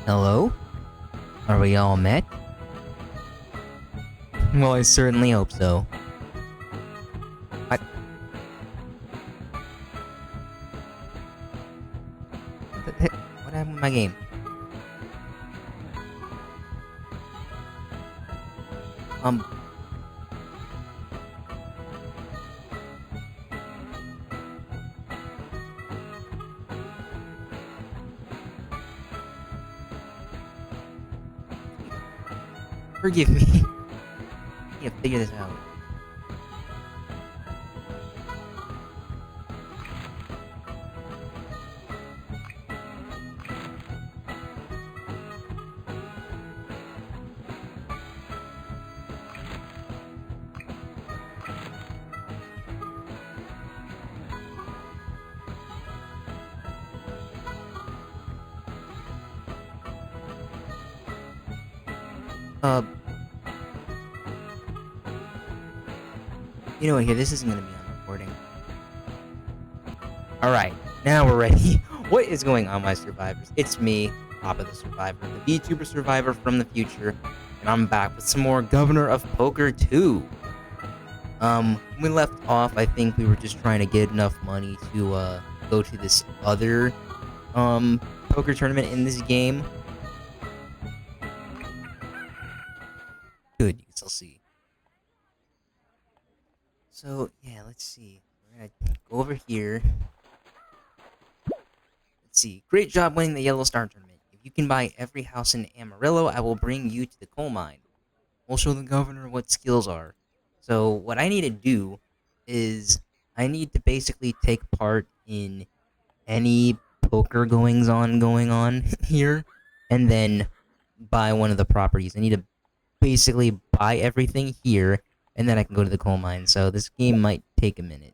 Hello? Are we all met? Well, I certainly hope so. What? What happened with my game? Forgive me. I can't figure this out. You know what, here, this isn't gonna be on recording. Alright, now we're ready. What is going on, my survivors? It's me, Papa the Survivor, the VTuber survivor from the future, and I'm back with some more Governor of Poker 2. When we left off, I think we were just trying to get enough money to, go to this other, poker tournament in this game. Good, you can still see. So, yeah, let's see. We're gonna go over here. Let's see. Great job winning the Yellow Star Tournament. If you can buy every house in Amarillo, I will bring you to the coal mine. We'll show the governor what skills are. So, what I need to do is I need to basically take part in any poker going on here, and then buy one of the properties. I need to basically buy everything here, and then I can go to the coal mine. So this game might take a minute.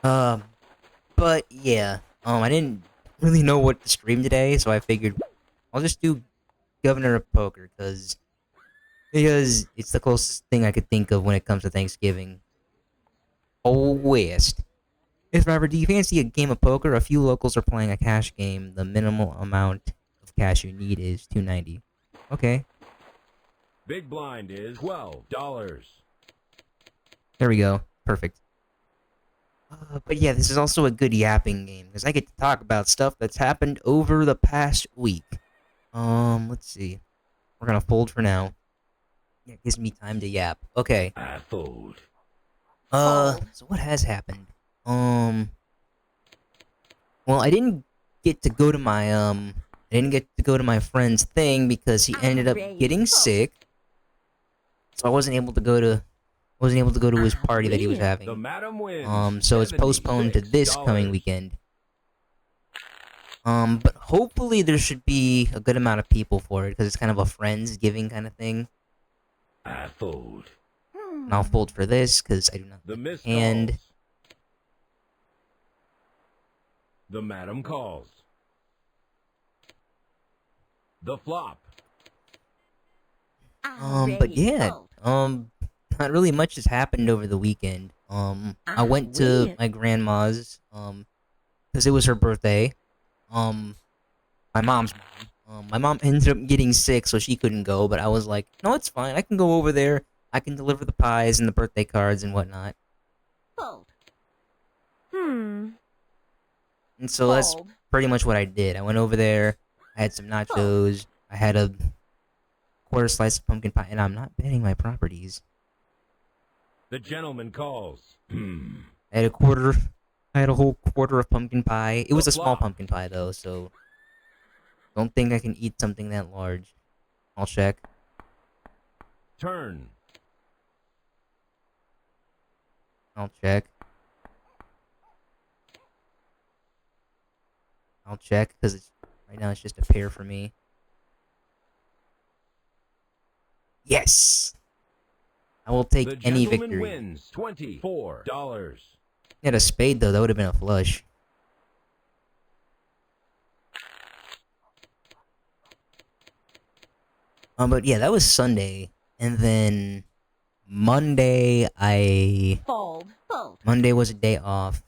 But yeah, I didn't really know what to stream today, so I figured I'll just do Governor of Poker because it's the closest thing I could think of when it comes to Thanksgiving. Oh, West. If ever, do you fancy a game of poker? A few locals are playing a cash game. The minimal amount of cash you need is $2.90. Okay. Big blind is $12. There we go. Perfect. But yeah, this is also a good yapping game, because I get to talk about stuff that's happened over the past week. Let's see. We're gonna fold for now. Yeah, it gives me time to yap. Okay. I fold. So what has happened? Well, I didn't get to go to my friend's thing because he ended up getting sick. So I wasn't able to go to his party that he was having. The madam wins. So it's postponed to this coming weekend. But hopefully there should be a good amount of people for it because it's kind of a friends-giving kind of thing. I fold. And I'll fold for this because I do not The hand. The madam calls. The flop. But yeah, not really much has happened over the weekend. I went to my grandma's, because it was her birthday. My mom's mom. My mom ended up getting sick, so she couldn't go, but I was like, no, it's fine. I can go over there. I can deliver the pies and the birthday cards and whatnot. Fold. And so that's pretty much what I did. I went over there. I had some nachos. I had a quarter slice of pumpkin pie, and I'm not betting my properties. The gentleman calls. I had a whole quarter of pumpkin pie. It was a small pumpkin pie, though, so don't think I can eat something that large. I'll check. Turn. I'll check. I'll check, because right now it's just a pair for me. Yes! I will take any victory. The gentleman wins $24. He had a spade, though. That would have been a flush. But yeah, that was Sunday. And then Monday, Monday was a day off.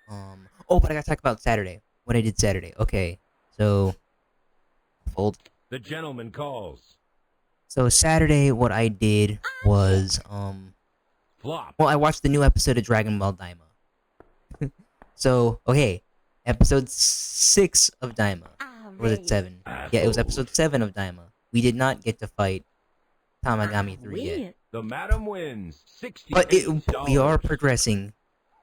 Oh, but I gotta talk about Saturday. What I did Saturday. Okay. So, fold. The gentleman calls. So Saturday, what I did was, Flop. well, I watched the new episode of Dragon Ball Daima. So, okay, episode 6 of Daima. Or was it 7? Yeah, it was episode 7 of Daima. We did not get to fight Tamagami 3 yet. The madam wins But $68. we are progressing.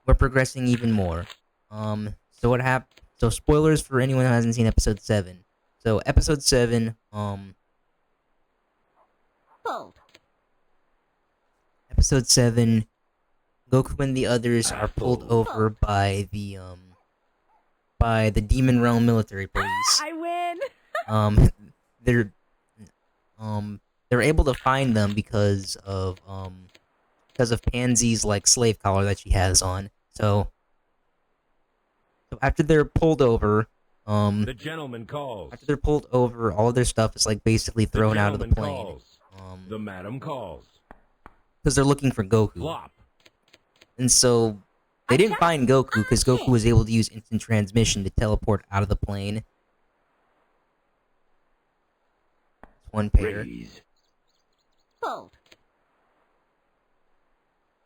We're progressing even more. So what happened? So spoilers for anyone who hasn't seen episode 7. So episode 7, Fold. episode 7, Goku and the others are pulled over by the Demon Realm military police. I win. They're they're able to find them because of Pansy's like slave collar that she has on. So after they're pulled over, The gentleman calls. after they're pulled over, all of their stuff is like basically thrown out of the gentleman plane. calls. The madam calls. Because they're looking for Goku. Flop. And so they didn't find Goku because Goku was able to use instant transmission to teleport out of the plane. It's one pair, Raise. Fold.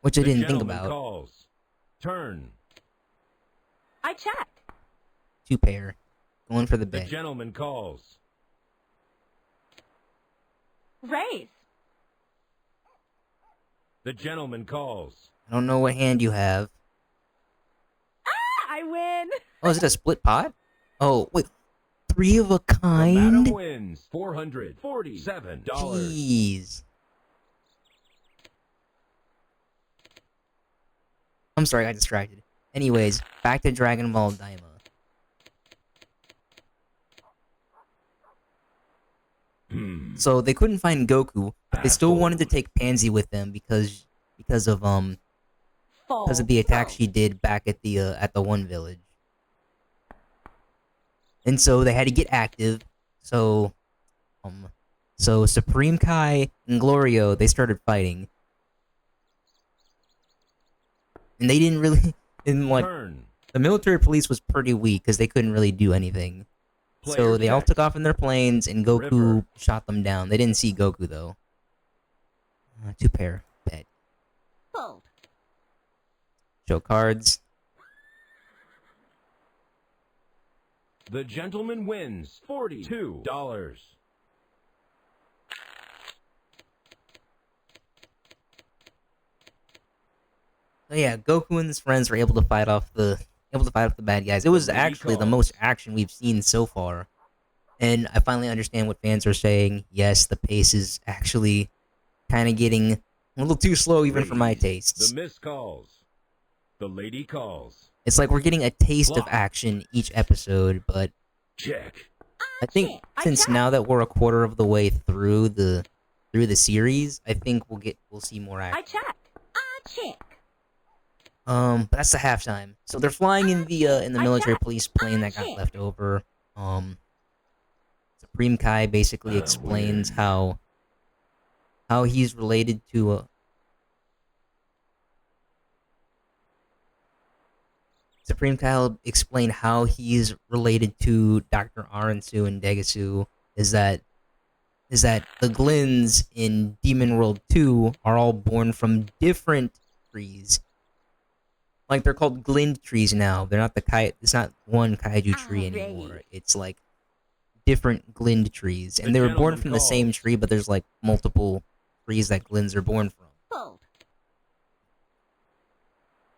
which I The didn't think gentleman about. calls. Turn. I check. Two pair, going for the The bet. gentleman calls. Raise. The gentleman calls. I don't know what hand you have. I win. Oh, is it a split pot? Oh, wait. 3 of a The madam kind? wins $447. Jeez. I'm sorry, I got distracted. Anyways, back to Dragon Ball Daima. So they couldn't find Goku, but they still wanted to take Pansy with them because of the attack she did back at the one village. And so they had to get active. So Supreme Kai and Glorio, they started fighting. And they didn't really Turn. the military police was pretty weak because they couldn't really do anything. So Player they all check. took off in their planes, and Goku River. shot them down. They didn't see Goku, though. 2 pair. Bet. Fold. Show cards. The gentleman wins $42. So yeah, Goku and his friends were able to fight off the bad guys. It was Lady actually the calls. most action we've seen so far. And I finally understand what fans are saying. Yes, the pace is actually kind of getting a little too slow even for my Raise. tastes. The miss calls. The lady calls. It's like we're getting a taste of Flop. action each episode, but Check. I think I since check. now that we're a quarter of the way through the series, I think we'll see more I action. check. I check. But that's the halftime. So they're flying in the military police plane that got check. left over. Supreme Kai basically explains how he's related to Supreme Kai will explain how he's related to Dr. Aransu and Degasu is that the Glins in Demon World 2 are all born from different trees. Like they're called Glind trees now. They're not it's not one kaiju tree Alright. anymore. It's like different Glind trees. And The they were born gentleman from the same calls. tree, but there's like multiple trees that Glinds are born from. Fold.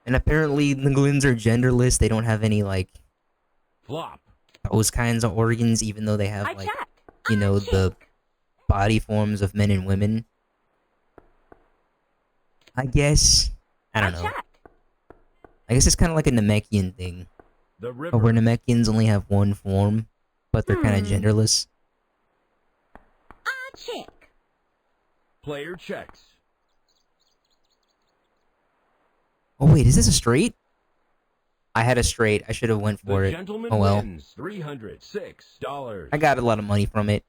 And apparently the Glinds are genderless. They don't have any like Flop. those kinds of organs, even though they have I like check. the body forms of men and women. I guess I don't know. Check. I guess it's kind of like a Namekian thing, The river. where Namekians only have one form, but they're kind of genderless. I check. Player checks. Oh wait, is this a straight? I had a straight. I should have went for The it. gentleman Oh well. wins $306. I got a lot of money from it.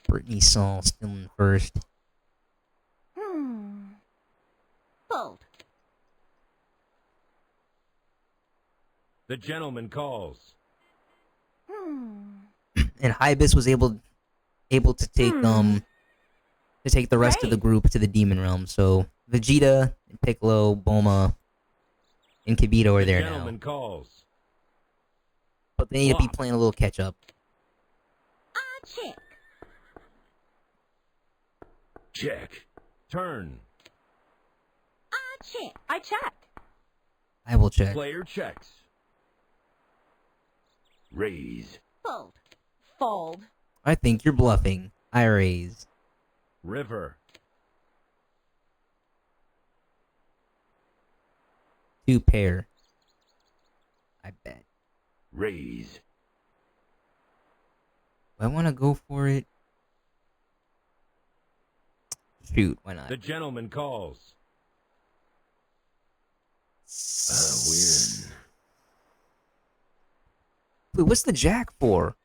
Brittany Saul still in first. The gentleman calls. And Hybis was able to take the rest of the Right. group to the demon realm. So Vegeta, and Piccolo, Bulma, and Kibito are The there gentleman now. calls. But they need to be Flop. playing a little catch up. Chick. Check. Turn. Chick. I check. I will check. Player checks. Raise. Fold. Fold. I think you're bluffing. I raise. River. 2 pair. I bet. Raise. Do I want to go for it? Shoot, why not? The gentleman calls. Win. Wait, what's the jack for?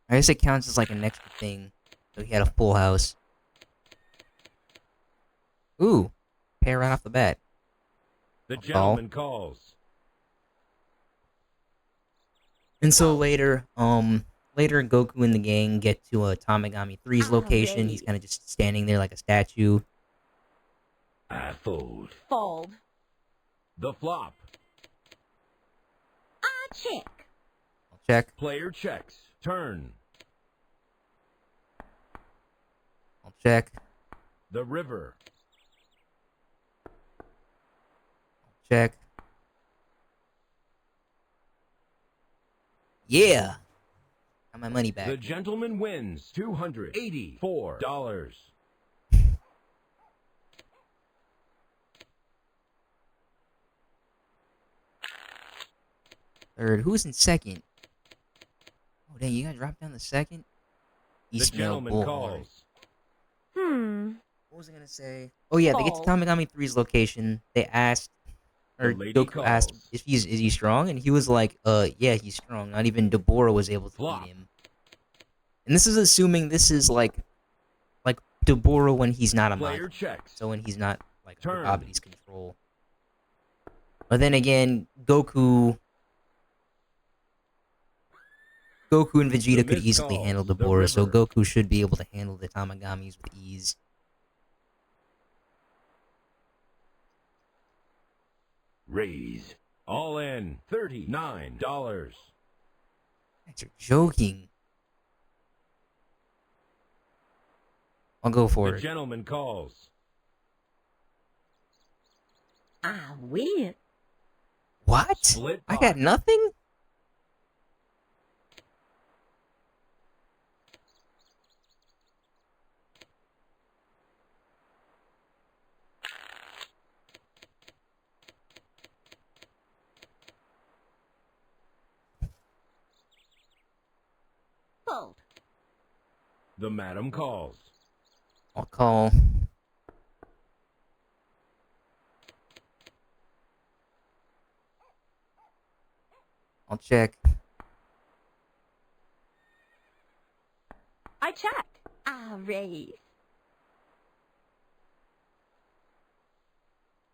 I guess it counts as like an extra thing. So he had a full house. Ooh, pair right off the bat. The Call. gentleman calls. And so later Goku and the gang get to Tamagami 3's location. He's kind of just standing there like a statue. I fold. Fold. The flop. Chick. I'll check. Player checks. Turn. I'll check. The river. I'll check. Yeah. Got my money back. The gentleman wins $284. Third. Who's in second? Oh, dang, you gotta drop down the second? The East gentleman Bullhorn. calls. What was I gonna say? Oh yeah, they get to Fold. Tamagami 3's location. They asked, or The lady Goku asked, calls. is he strong? And he was like, yeah, he's strong. Not even Deborah was able to Flop. beat him. And this is assuming this is like Deborah when he's not a Player monster. checks. So when he's not like under Turn. Babidi's control. But then again, Goku and Vegeta The could missed easily calls. handle The Deborah, so river. Goku should be able to handle the Tamagamis with ease. Raise. All in $39. Guys are joking. I'll go for The it. gentleman calls. I win. What? Split I pot. got nothing? Fold. The madam calls. I'll call. I'll check. I check. I raise.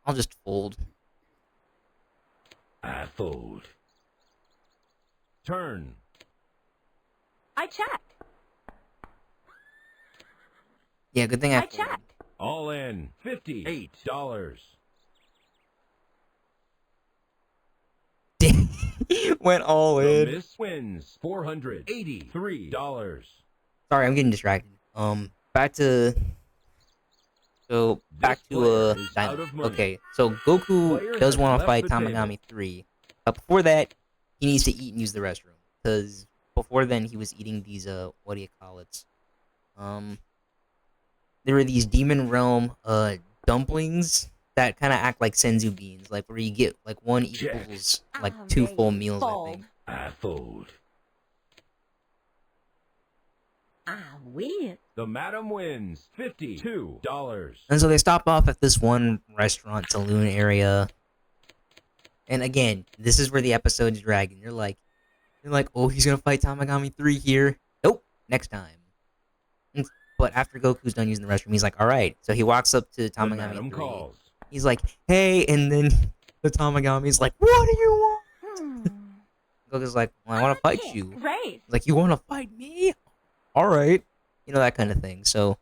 I'll just fold. I fold. Turn. I check. Yeah, good thing I I folded. check. All in $58. Went all The in. miss wins $483. Sorry, I'm getting distracted. Back to This player is out Dynamite. of money. Okay, so Goku Player does has want to left fight the table. Tamagami 3. But before that, he needs to eat and use the restroom. Because before then, he was eating these, what do you call it? There were these Demon Realm, dumplings that kind of act like senzu beans. Like, where you get, like, one Check. equals, like, 2 full meals, Fold. I think. I fold. I win. The madam wins $52. And so they stop off at this one restaurant, saloon area. And again, this is where the episode's dragging. You're like, oh, he's gonna fight Tamagami 3 here. Nope, next time. But after Goku's done using the restroom, he's like, all right. So he walks up to The Tamagami madam 3. calls. He's like, hey, and then the Tamagami's like, what do you want? Hmm. Goku's like, well, I want to fight Check. you. Raise. He's like, you want to fight me? All right. You know, that kind of thing. So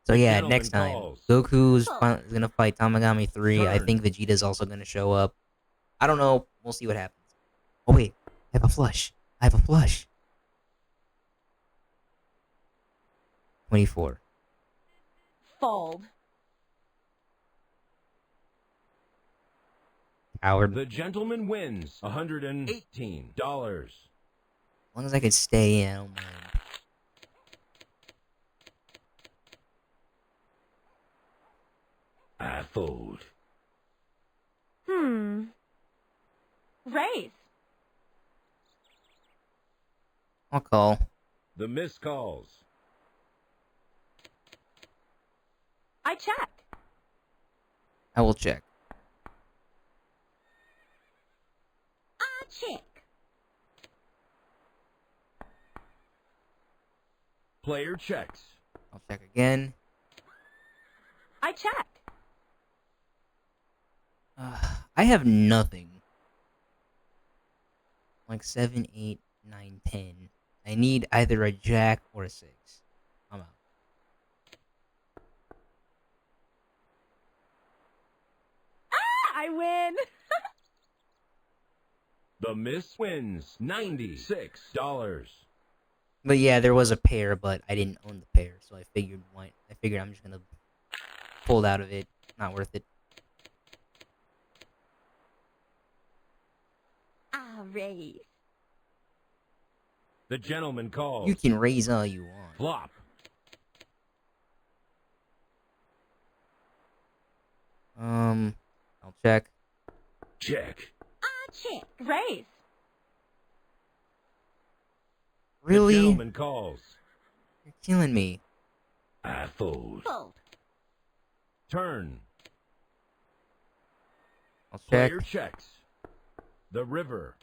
The yeah, gentleman next time, calls. Goku's Fold. gonna fight Tamagami 3. I Turn. think Vegeta's also gonna show up. I don't know. We'll see what happens. Oh, wait. I have a flush. I have a flush. 24. Fold. Coward. The gentleman wins $118. As long as I could stay in, I don't mind. I fold. Hmm. Raise. I'll call. The miss calls. I check. I will check. I check. Player checks. I'll check again. I check. I have nothing. Like 7, 8, 9, 10. I need either a jack or a 6. I'm out. I win. The miss wins $96. But yeah, there was a pair, but I didn't own the pair, so I figured I'm just gonna pull out of it. Not worth it. I raise. The gentleman calls. You can raise all you want. Flop. I'll check. Check. I check. Raise. The Really? gentleman calls. You're killing me. I fold. Fold. Turn. I'll check. Player checks. The river.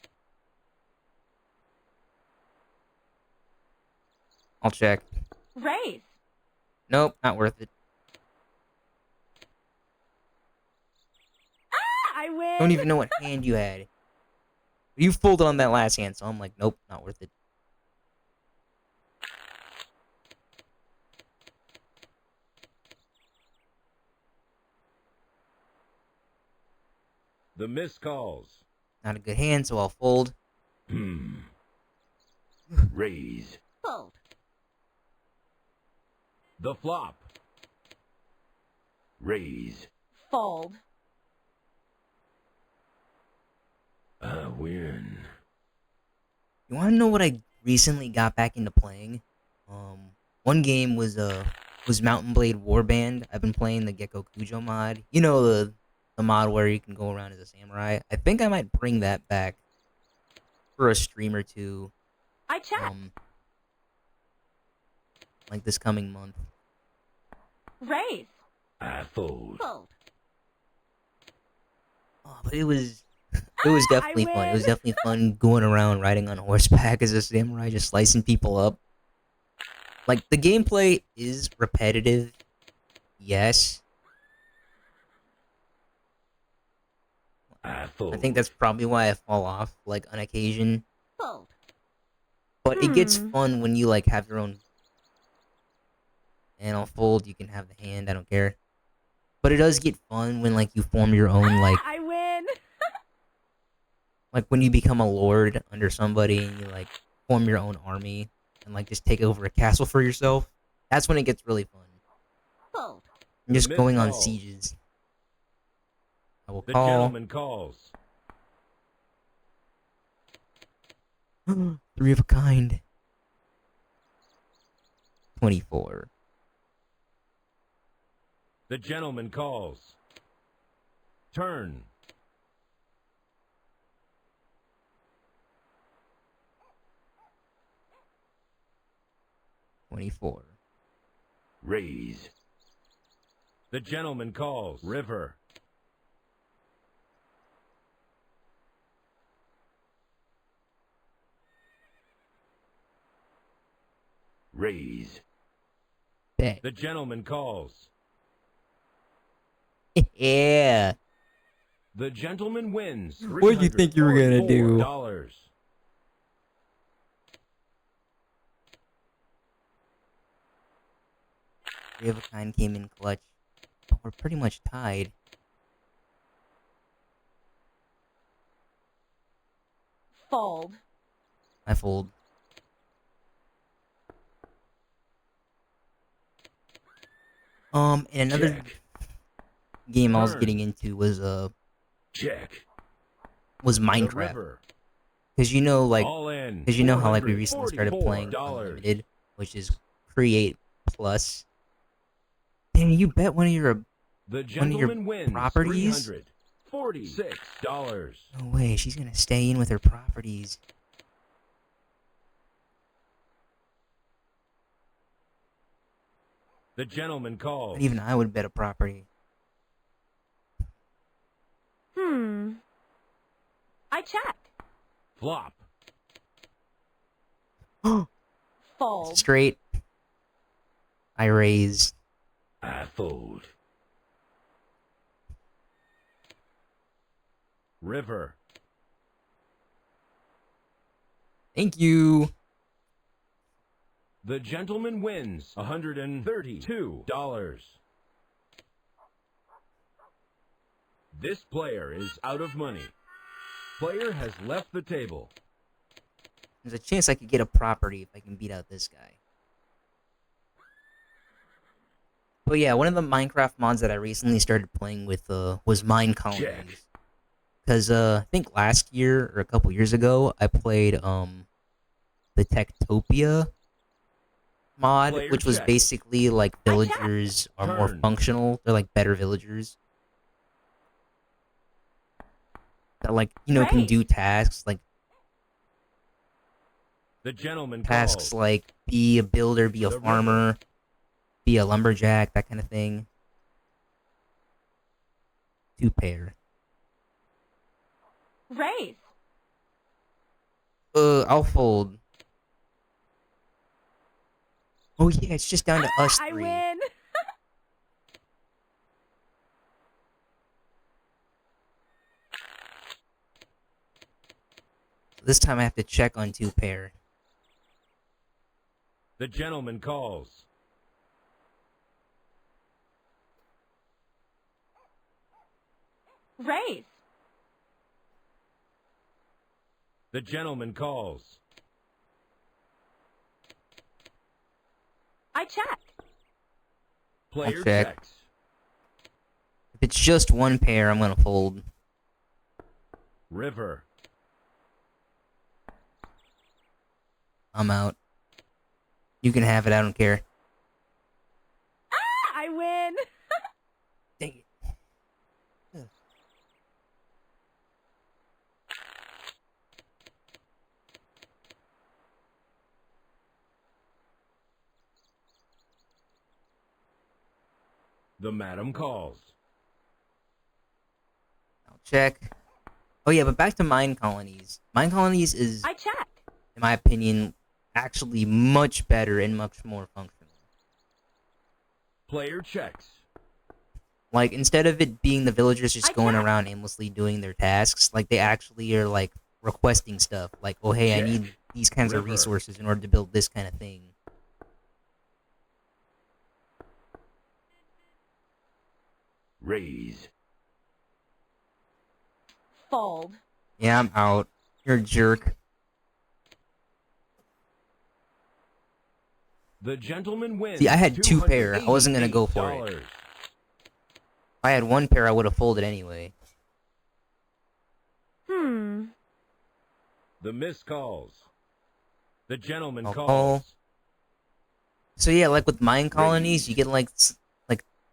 I'll check. Raise. Nope, not worth it. I win. Don't even know what hand you had. You folded on that last hand, so I'm like, nope, not worth it. The miss calls. Not a good hand, so I'll fold. Raise. Fold. The flop. Raise. Fold. I win. You want to know what I recently got back into playing? One game was Mountain Blade Warband. I've been playing the Gecko Kujo mod. You know, the mod where you can go around as a samurai. I think I might bring that back for a stream or two. I check. Like this coming month. Raise. I fold. Fold. Oh, but it was definitely I fun. It was win. definitely fun going around riding on horseback as a samurai, just slicing people up. Like, the gameplay is repetitive, yes. I fold. I think that's probably why I fall off, like, on occasion. Fold. But it gets Hmm. fun when you, like, have your own... And I'll fold, you can have the hand, I don't care. But it does get fun when, like, you form your own, like... I win. Like, when you become a lord under somebody and you, like, form your own army and, like, just take over a castle for yourself. That's when it gets really fun. Fold. And just The going on mid-call. sieges. I will The call. gentleman calls. 3 of a kind. 24. The gentleman calls. Turn. Raise. The gentleman calls. River. Raise. Bet. The gentleman calls. Yeah. The gentleman wins. What'd you think you were gonna do? $344. Three of a kind came in clutch. But we're pretty much tied. Fold. I fold. And another Check. game I was Turn. getting into was Check. was The Minecraft. river. Cause you know, like, All in. cause you know how like we recently started playing $444. Unlimited, which is Create Plus. Damn, you bet The one of your gentleman wins. properties? $346. No way, she's gonna stay in with her properties. The gentleman calls. Not even I would bet a property. I check. Flop. Fold. Straight. I raise. I fold. River. Thank you. The gentleman wins. $132. This player is out of money. Player has left the table. There's a chance I could get a property if I can beat out this guy. But yeah, one of the Minecraft mods that I recently started playing with was Mine Colonies. Because I think last year or a couple years ago, I played the Techtopia mod, Player which was check. basically like villagers are more Turn. functional. They're like better villagers. That like, you know, can Right. do tasks like The gentleman tasks calls. like be a builder, be a The farmer, be a lumberjack, that kind of thing. 2-pair. Raise. I'll fold. Oh yeah, it's just down to us I three. win. This time I have to check on 2-pair. The gentleman calls. Raise. The gentleman calls. I check. Player check. checks. If it's just 1-pair, I'm gonna fold. River. I'm out. You can have it, I don't care. I win. Dang it. Ugh. The madam calls. I'll check. Oh yeah, but back to Mine Colonies. Mine Colonies is, I check. in my opinion, actually much better and much more functional. Player checks. Like, instead of it being the villagers just I going check. around aimlessly doing their tasks, like, they actually are, like, requesting stuff. Like, oh, hey, I Check. need these kinds of River. resources in order to build this kind of thing. Raise. Fold. Yeah, I'm out. You're a jerk. The gentleman wins. See, I had 2-pair. I wasn't gonna go for it. $288. If I had 1-pair, I would have folded anyway. The miss calls. The gentleman I'll calls. call. So yeah, like with Mine Colonies, you get like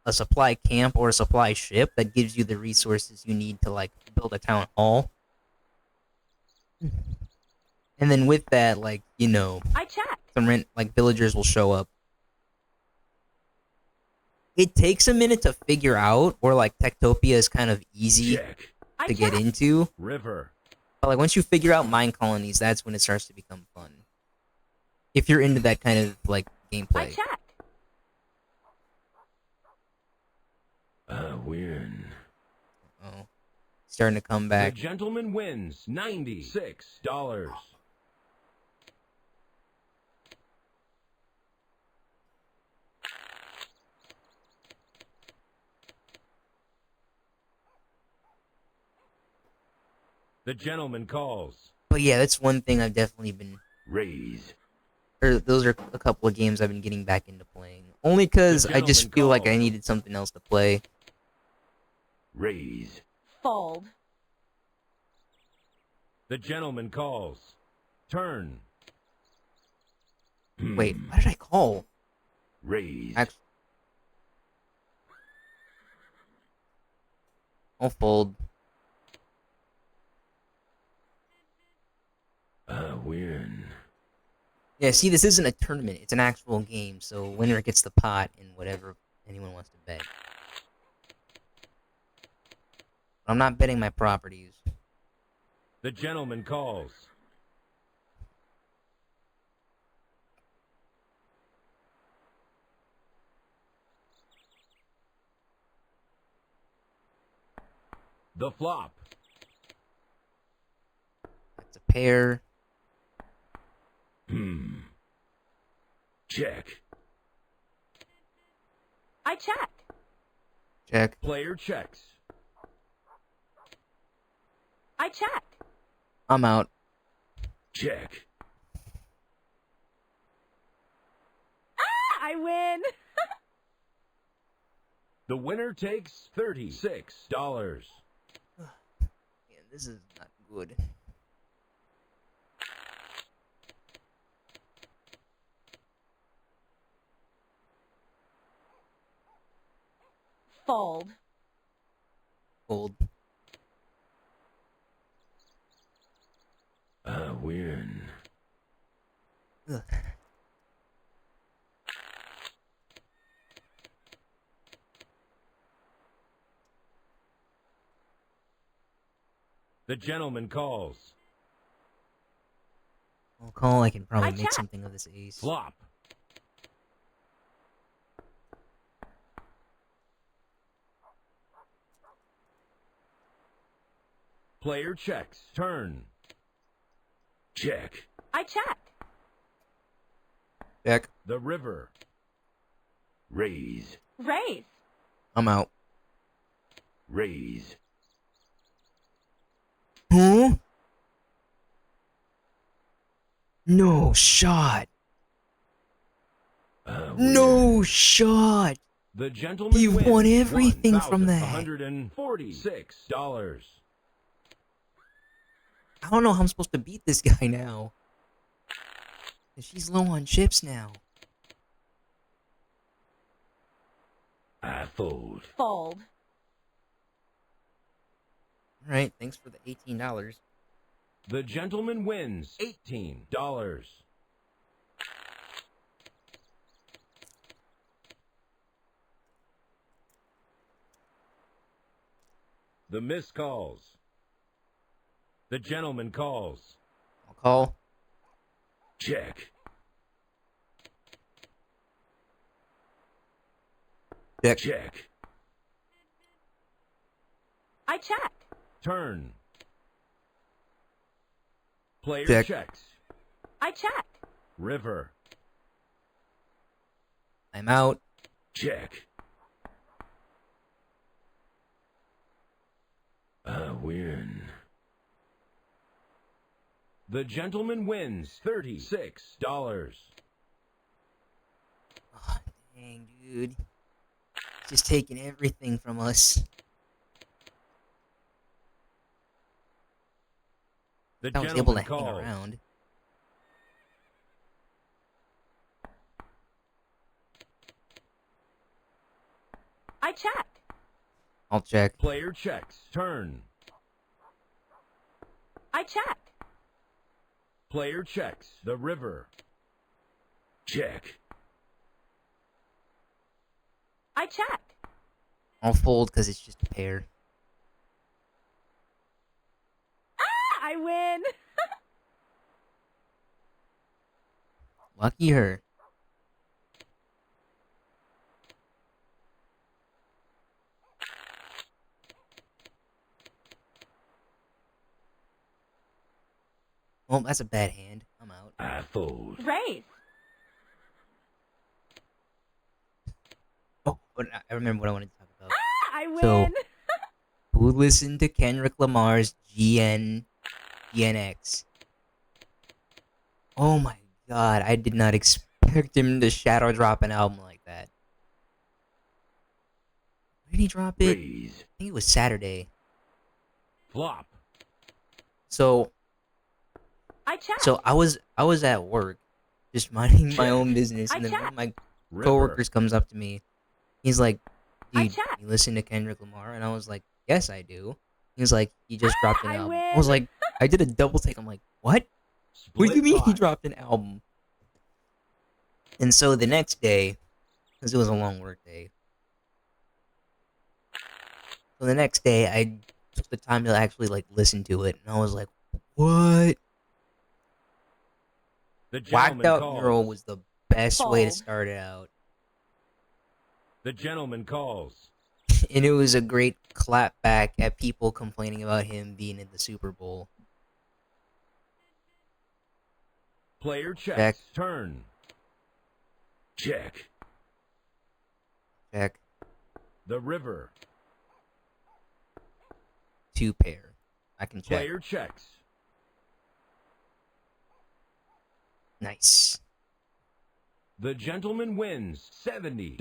a supply camp or a supply ship that gives you the resources you need to like build a town hall. And then with that, like, you know, I check. some like villagers will show up. It takes a minute to figure out, or like Techtopia is kind of easy Check. I to check. get into. River. But like once you figure out Mine Colonies, that's when it starts to become fun. If you're into that kind of like I gameplay. check. I win. Oh, starting to come The back. gentleman wins $96. The gentleman calls. But yeah, that's one thing I've definitely been. Raise. Or those are a couple of games I've been getting back into playing. Only because I just gentleman feel like I calls. needed something else to play. Raise. Fold. The gentleman calls. Turn. Wait, what did I call? Raise. Actually, I'll fold. Win. Yeah, see, this isn't a tournament. It's an actual game, so winner gets the pot and whatever anyone wants to bet. I'm not betting my properties. The gentleman calls. The flop. That's a pair. Check. I check. Check. Player checks. I check. I'm out. Check. I win. The winner takes $36. Man, this is not good. Fold. Fold. Win. Ugh. The gentleman calls. I'll call. I can probably I make check. something of this ace. Flop. Player checks. Turn. Check. I check. Check. The river. Raise. Raise. I'm out. Raise. Huh? No shot. No shot. The gentleman He wins won everything from that. $146. I don't know how I'm supposed to beat this guy now. 'Cause she's low on chips now. I fold. Fold. Alright, thanks for the $18. The gentleman wins $18. The miss calls. The gentleman calls. I'll call. Check. Check. Check. I check. Turn. Player Check. checks. I check. River. I'm out. Check. I win. The gentleman wins $36. Oh, dang, dude. Just taking everything from us. The I was able to gentleman hang calls. around. I check. I'll check. Player checks. Turn. I check. Player checks. The river. Check. I check. I'll fold because it's just a pair. I win. Lucky her. Oh, that's a bad hand. I'm out. I fold. Raise. Oh, but I remember what I wanted to talk about. I So, win. who listened to Kendrick Lamar's GNX? Oh my god, I did not expect him to shadow drop an album like that. When did he drop it? Raise. I think it was Saturday. Flop. So I check. so I was at work, just minding my own business, I and then one of check. my River. coworkers comes up to me. He's like, I "Dude, check. you listen to Kendrick Lamar?" And I was like, "Yes, I do." He was like, "He just dropped an I album." win. I was like, I did a double take. I'm like, "What? What do you Split mean he pot. dropped an album?" And so the next day, because it was a long work day, so the next day I took the time to actually like listen to it, and I was like, "What?" The Whacked gentleman Out Mural calls. was the best way to Fold. start it out. The gentleman calls. And it was a great clap back at people complaining about him being in the Super Bowl. Player checks. Check. Turn. Check. Check. The river. 2 pair. I can check. Player checks. Nice. The gentleman wins $70.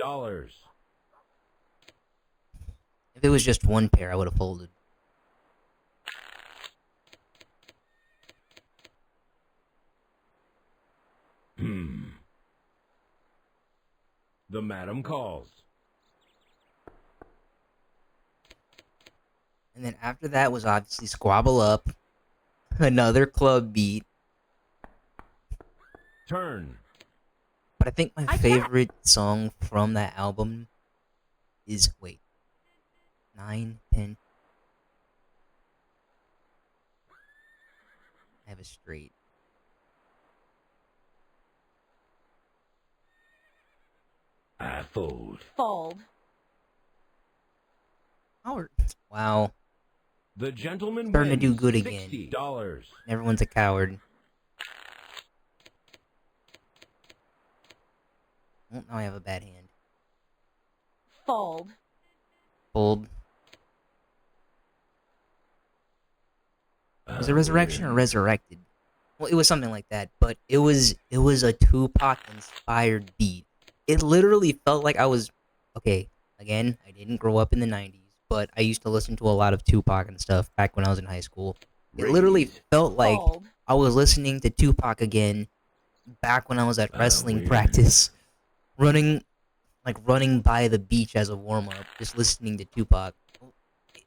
If it was just 1 pair, I would have folded. The madam calls. And then after that was obviously Squabble Up. Another club beat. Turn. But I think my I favorite song from that album is, wait, 9, 10. I have a straight. I fold. Fold. Howard. Wow. The gentleman Starting to do wins good again. $60. Everyone's a coward. Well, now I have a bad hand. Fold. Fold. Was it Resurrection or Resurrected? Well, it was something like that, but it was a Tupac inspired beat. It literally felt like I was okay. Again, I didn't grow up in the '90s, but I used to listen to a lot of Tupac and stuff back when I was in high school. It literally felt like Fold. I was listening to Tupac again back when I was at wrestling weird. practice, running by the beach as a warm up, just listening to Tupac.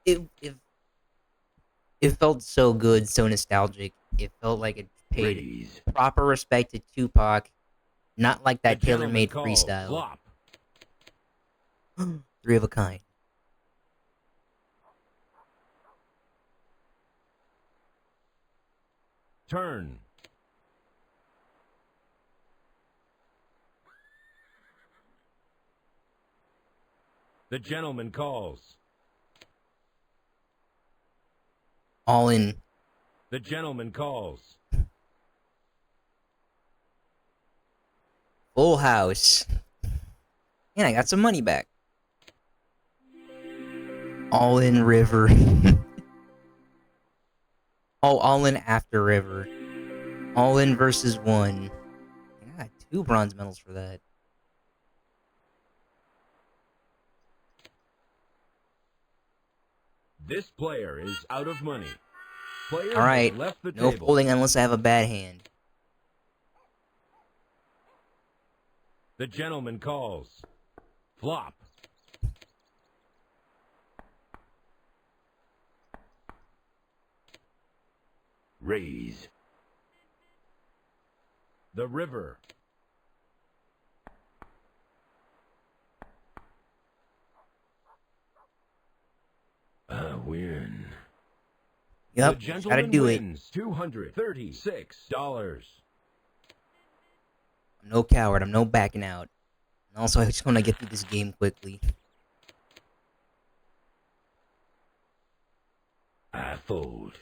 It felt so good, so nostalgic. It felt like it paid Raise. proper respect to Tupac, not like that The gentleman tailor-made calls. freestyle. Flop. 3 of a kind. Turn. The gentleman calls. All in. The gentleman calls. Full house. And I got some money back. All in river. Oh, all in after river. All in versus 1. I got 2 bronze medals for that. This player is out of money. Player All right. has left the No table. folding unless I have a bad hand. The gentleman calls. Flop. Raise. The river. I win. Yep, The gotta gentleman do it. wins $236. I'm no coward. I'm no backing out. And also, I just want to get through this game quickly. I fold.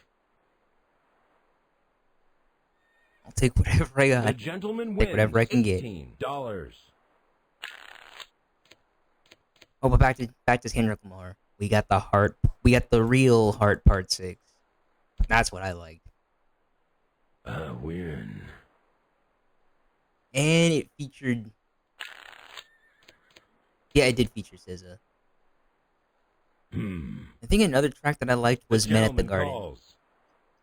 I'll take whatever I The got. gentleman Take whatever wins I can get. $18. Oh, but back to Kendrick Lamar. We got the heart. We got the real heart part 6. That's what I liked. I win. And it featured. Yeah, it did feature SZA. I think another track that I liked The was Men at the gentleman Garden. calls.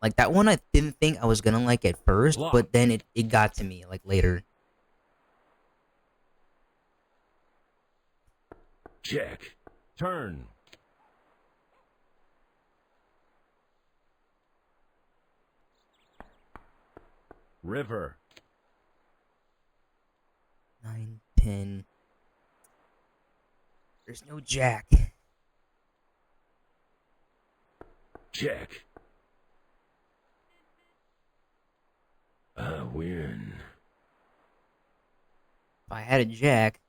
Like that one I didn't think I was gonna like at first, Flop. but then it got to me like later. Check. Turn. River. 9, 10. There's no jack. Check. I win. If I had a jack,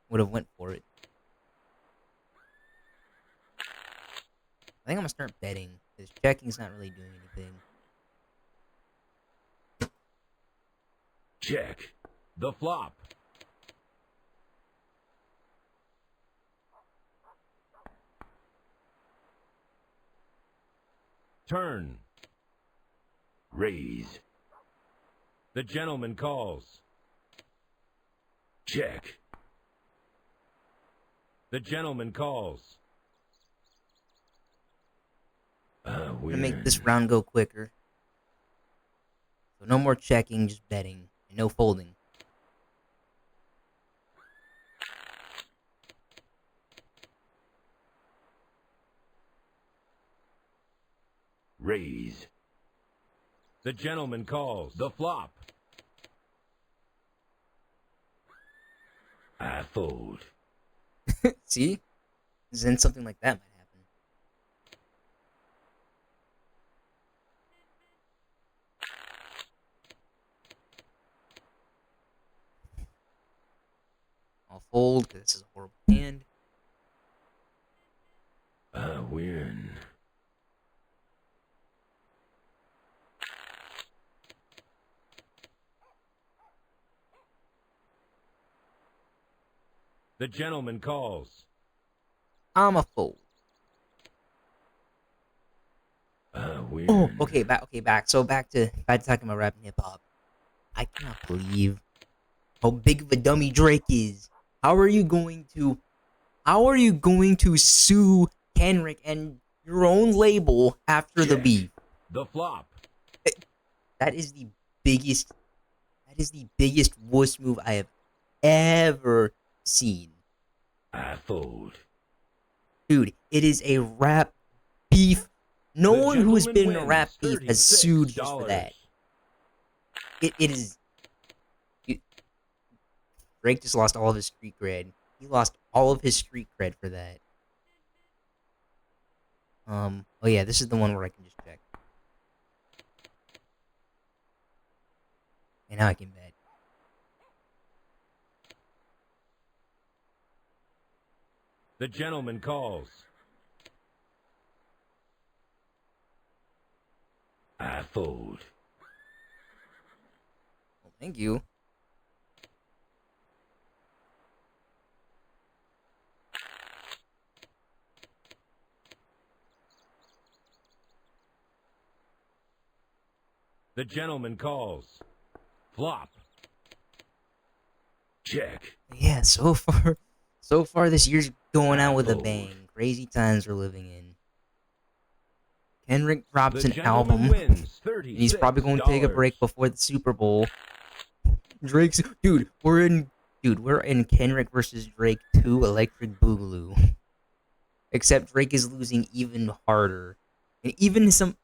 would have went for it. I think I'm gonna start betting because checking's not really doing anything. Check. The flop. Turn. Raise. The gentleman calls. Check. The gentleman calls. I I'm win. gonna make this round go quicker. So no more checking, just betting, and no folding. Raise. The gentleman calls. The flop. I fold. See? Then something like that might happen. I'll fold because this is a horrible hand. I win. The gentleman calls. I'm a fold. I win. Oh, okay, back. So back to talking about rap and hip hop. I cannot believe how big of a dummy Drake is. How are you going to sue Kendrick and your own label after the Check. beef? The flop. That is the biggest wuss move I have ever seen. I fold. Dude, it is a rap beef. No The one who has gentleman been in a rap wins beef has sued just for $36. that. It is. Drake just lost all of his street cred. He lost all of his street cred for that. Oh yeah, this is the one where I can just check. And now I can bet. The gentleman calls. I fold. Well, thank you. The gentleman calls. Flop. Check. Yeah, so far this year's going out with a bang. Crazy times we're living in. Kendrick drops The an gentleman album, wins and he's probably going to take a break before the Super Bowl. Drake's we're in Kendrick versus Drake 2 Electric Boogaloo. Except Drake is losing even harder, and even some.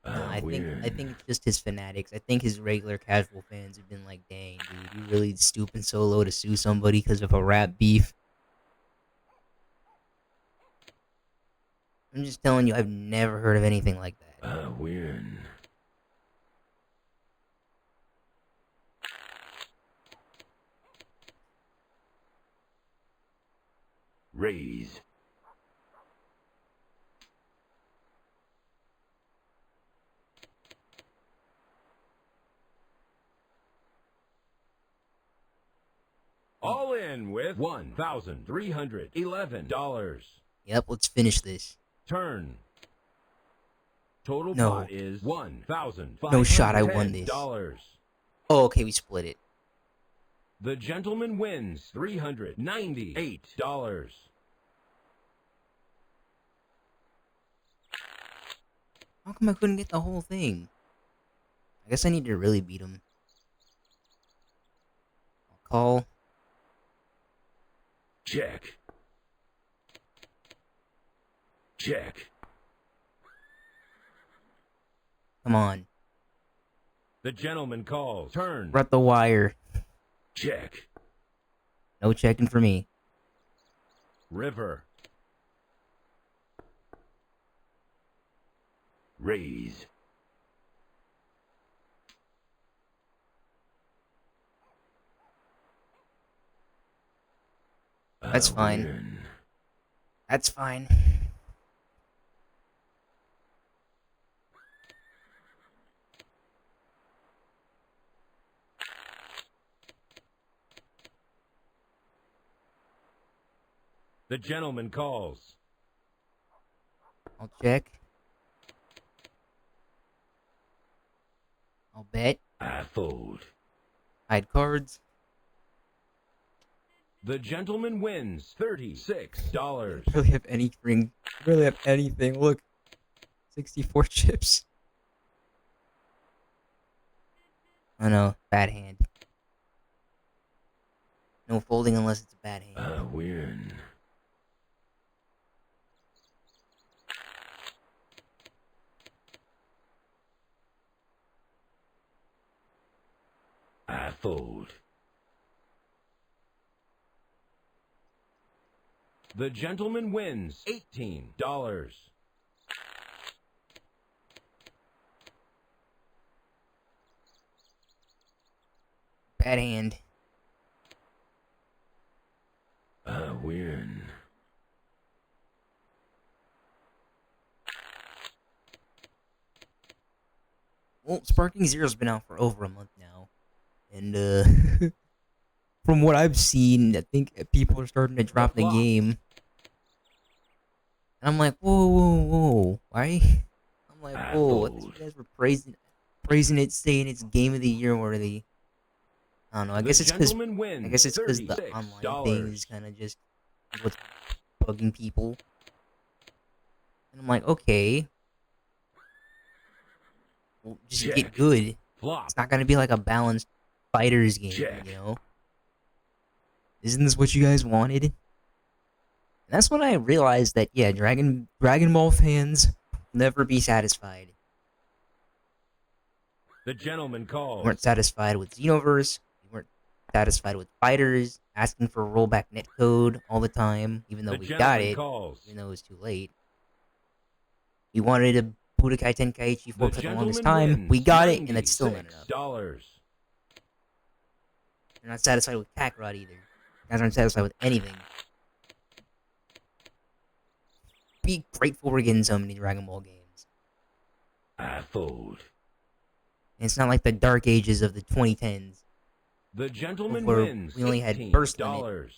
Nah, I think it's just his fanatics. I think his regular casual fans have been like, "Dang, dude, you really stooping so low to sue somebody because of a rap beef." I'm just telling you, I've never heard of anything like that. I win. Raise. with $1,311. Yep, let's finish this. Turn. Total No. pot is $1,500. No shot I won this. Oh, okay, we split it. The gentleman wins $398. How come I couldn't get the whole thing? I guess I need to really beat him. I'll call. Check. Check. Come on. The gentleman calls. Turn. We're at the wire. Check. No checking for me. River. Raise. That's fine. Win. That's fine. The gentleman calls. I'll check. I'll bet. I fold. Hide cards. The gentleman wins $36. Really have anything. Really have anything. Look. 64 chips. Oh no, bad hand. No folding unless it's a bad hand. I win. I fold. The gentleman wins $18. Bad hand. I win. Well, Sparking Zero's been out for over a month now. And, from what I've seen, I think people are starting to drop the game. And I'm like, whoa, whoa, whoa. Why? I'm like, whoa, you guys were praising it, saying it's Game of the Year worthy. I don't know, I guess it's because the online thing is kind of just what's bugging people. And I'm like, okay. Well, just get good. Flop. It's not gonna be like a balanced fighters game, you know? Isn't this what you guys wanted? And that's when I realized that, yeah, Dragon Ball fans will never be satisfied. The gentleman calls. We weren't satisfied with Xenoverse. We weren't satisfied with fighters, asking for rollback netcode all the time, even though we got it, even though it was too late. We wanted a Budokai Tenkaichi 4 for the longest time. We got it, and that's still not enough. They're not satisfied with Kakarot either. You guys aren't satisfied with anything. Be grateful we're getting so many Dragon Ball games. I fold. And it's not like the dark ages of the 2010s. The gentleman where wins. We only had Burst Limit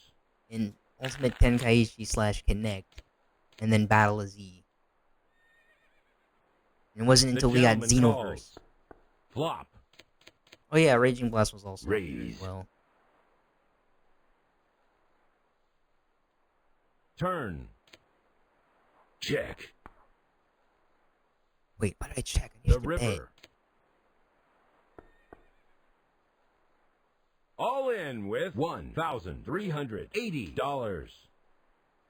in Ultimate Tenkaichi / Connect, and then Battle of Z. And it wasn't until we got Xenoverse. Flop. Oh yeah, Raging Blast was also Raise. as well. Turn. Check. Wait, why did I check? I The used to bet. river. All in with $1,380.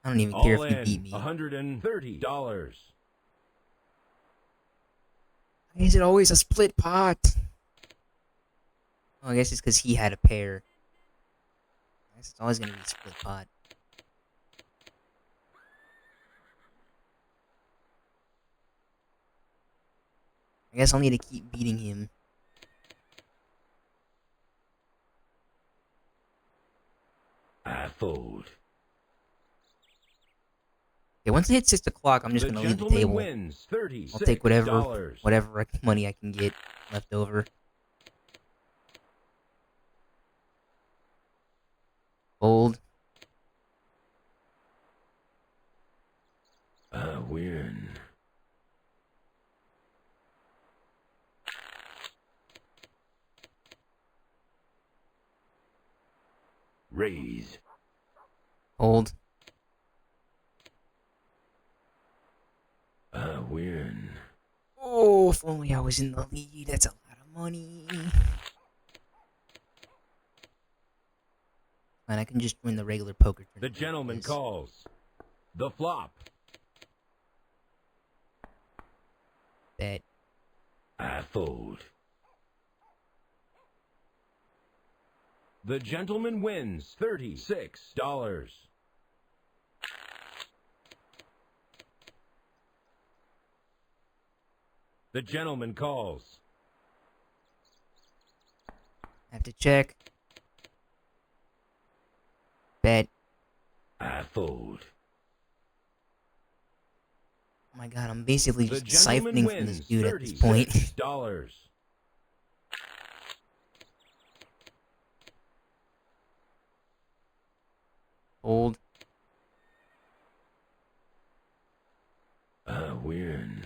I don't even care All if you in beat me. $130. Why is it always a split pot? Oh, I guess it's because he had a pair. I guess it's always gonna be a split pot. I guess I'll need to keep beating him. I fold. Okay, once it hits 6 o'clock, I'm just gonna leave the table. Wins I'll take whatever money I can get left over. Fold. win. Raise. Hold. Win. Oh, if only I was in the lead. That's a lot of money. And I can just win the regular poker The tournament. gentleman calls. The flop. Bet. I fold. The gentleman wins $36. The gentleman calls. I have to check. Bet. I fold. Oh my god, I'm basically The just gentleman siphoning from this wins dude at this point. $36. Hold. I win.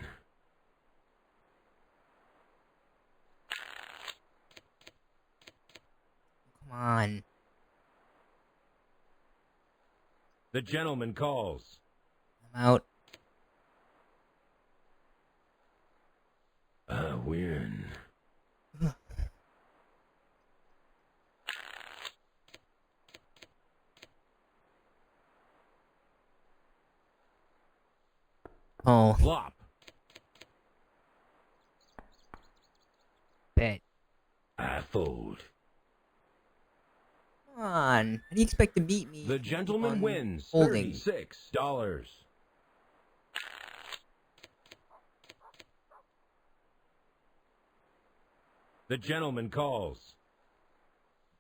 Come on. The gentleman calls. I'm out. I win. Oh, Flop. bet. I fold. Come on. How do you expect to beat me? The if you keep gentleman on wins holding. $36. The gentleman calls.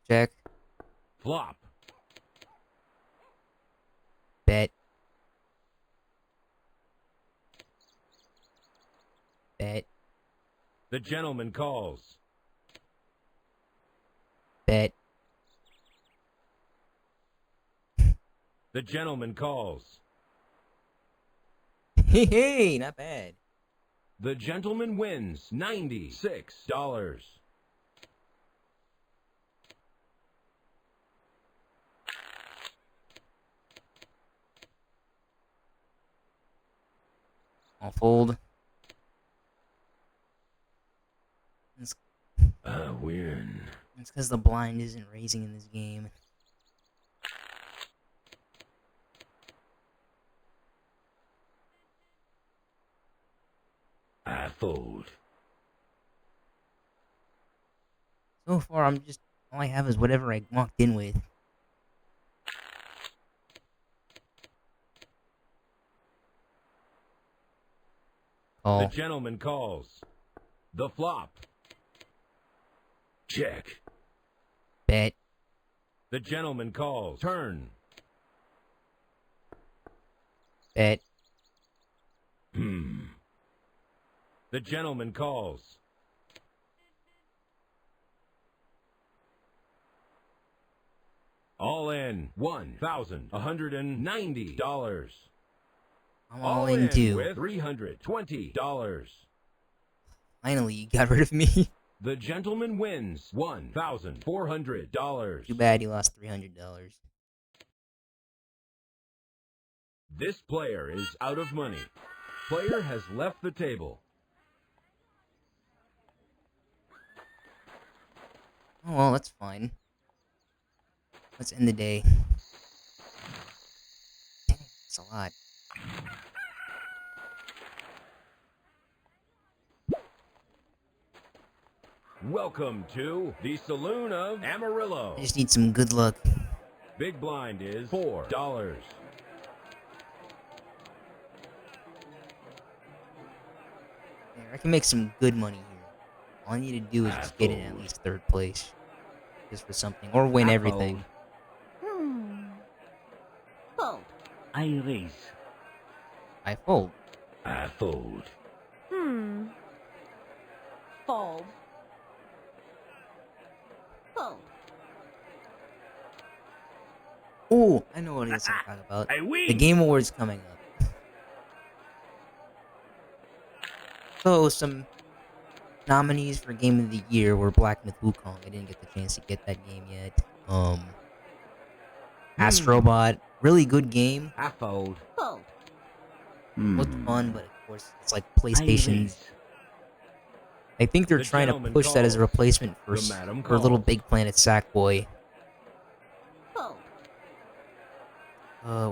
Check. Flop. Bet. Bet. The gentleman calls. Bet. The gentleman calls. Hey, hey, not bad. The gentleman wins $96. I'll fold. It's I win. because the blind isn't raising in this game. I fold. So far, all I have is whatever I walked in with. The Call. gentleman calls. The flop. Check. Bet. The gentleman calls. Turn. Bet. The gentleman calls. All in $1,190. I'm all in too. with $320. Finally, you got rid of me. The gentleman wins $1,400. Too bad you lost $300. This player is out of money. Player has left the table. Oh well, that's fine. Let's end the day. Dang, that's a lot. Welcome to the Saloon of Amarillo. I just need some good luck. Big blind is $4. There, I can make some good money here. All I need to do is just get in at least third place. Just for something. Or win everything. Fold. I raise. I fold. I fold. Fold. Fold. Ooh, I know what it is I'm talking about. I win. The Game Awards coming up. So some nominees for Game of the Year were Black Myth Wukong. I didn't get the chance to get that game yet. Astrobot, really good game. I fold. Fold. Looked fun, Hmm. but of course it's like I PlayStation's. raise. I think they're The trying to gentleman push that as a calls. replacement for The madam for Little calls. Big Planet Sackboy. Fold.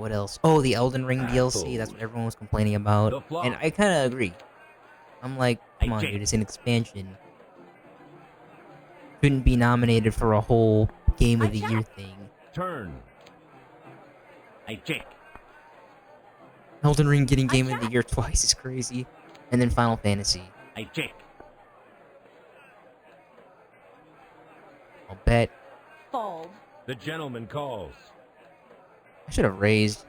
What else? Oh, the Elden Ring I DLC. That's fold. what everyone was complaining about, The flop. and I kind of agree. I'm like, I come on, check. dude, it's an expansion. Couldn't be nominated for a whole Game I of the Year check. thing. Turn. I check. Elden Ring getting I Game of the check. Year twice is crazy. And then Final Fantasy. I check. I'll bet. Fold. The gentleman calls. I should have raised.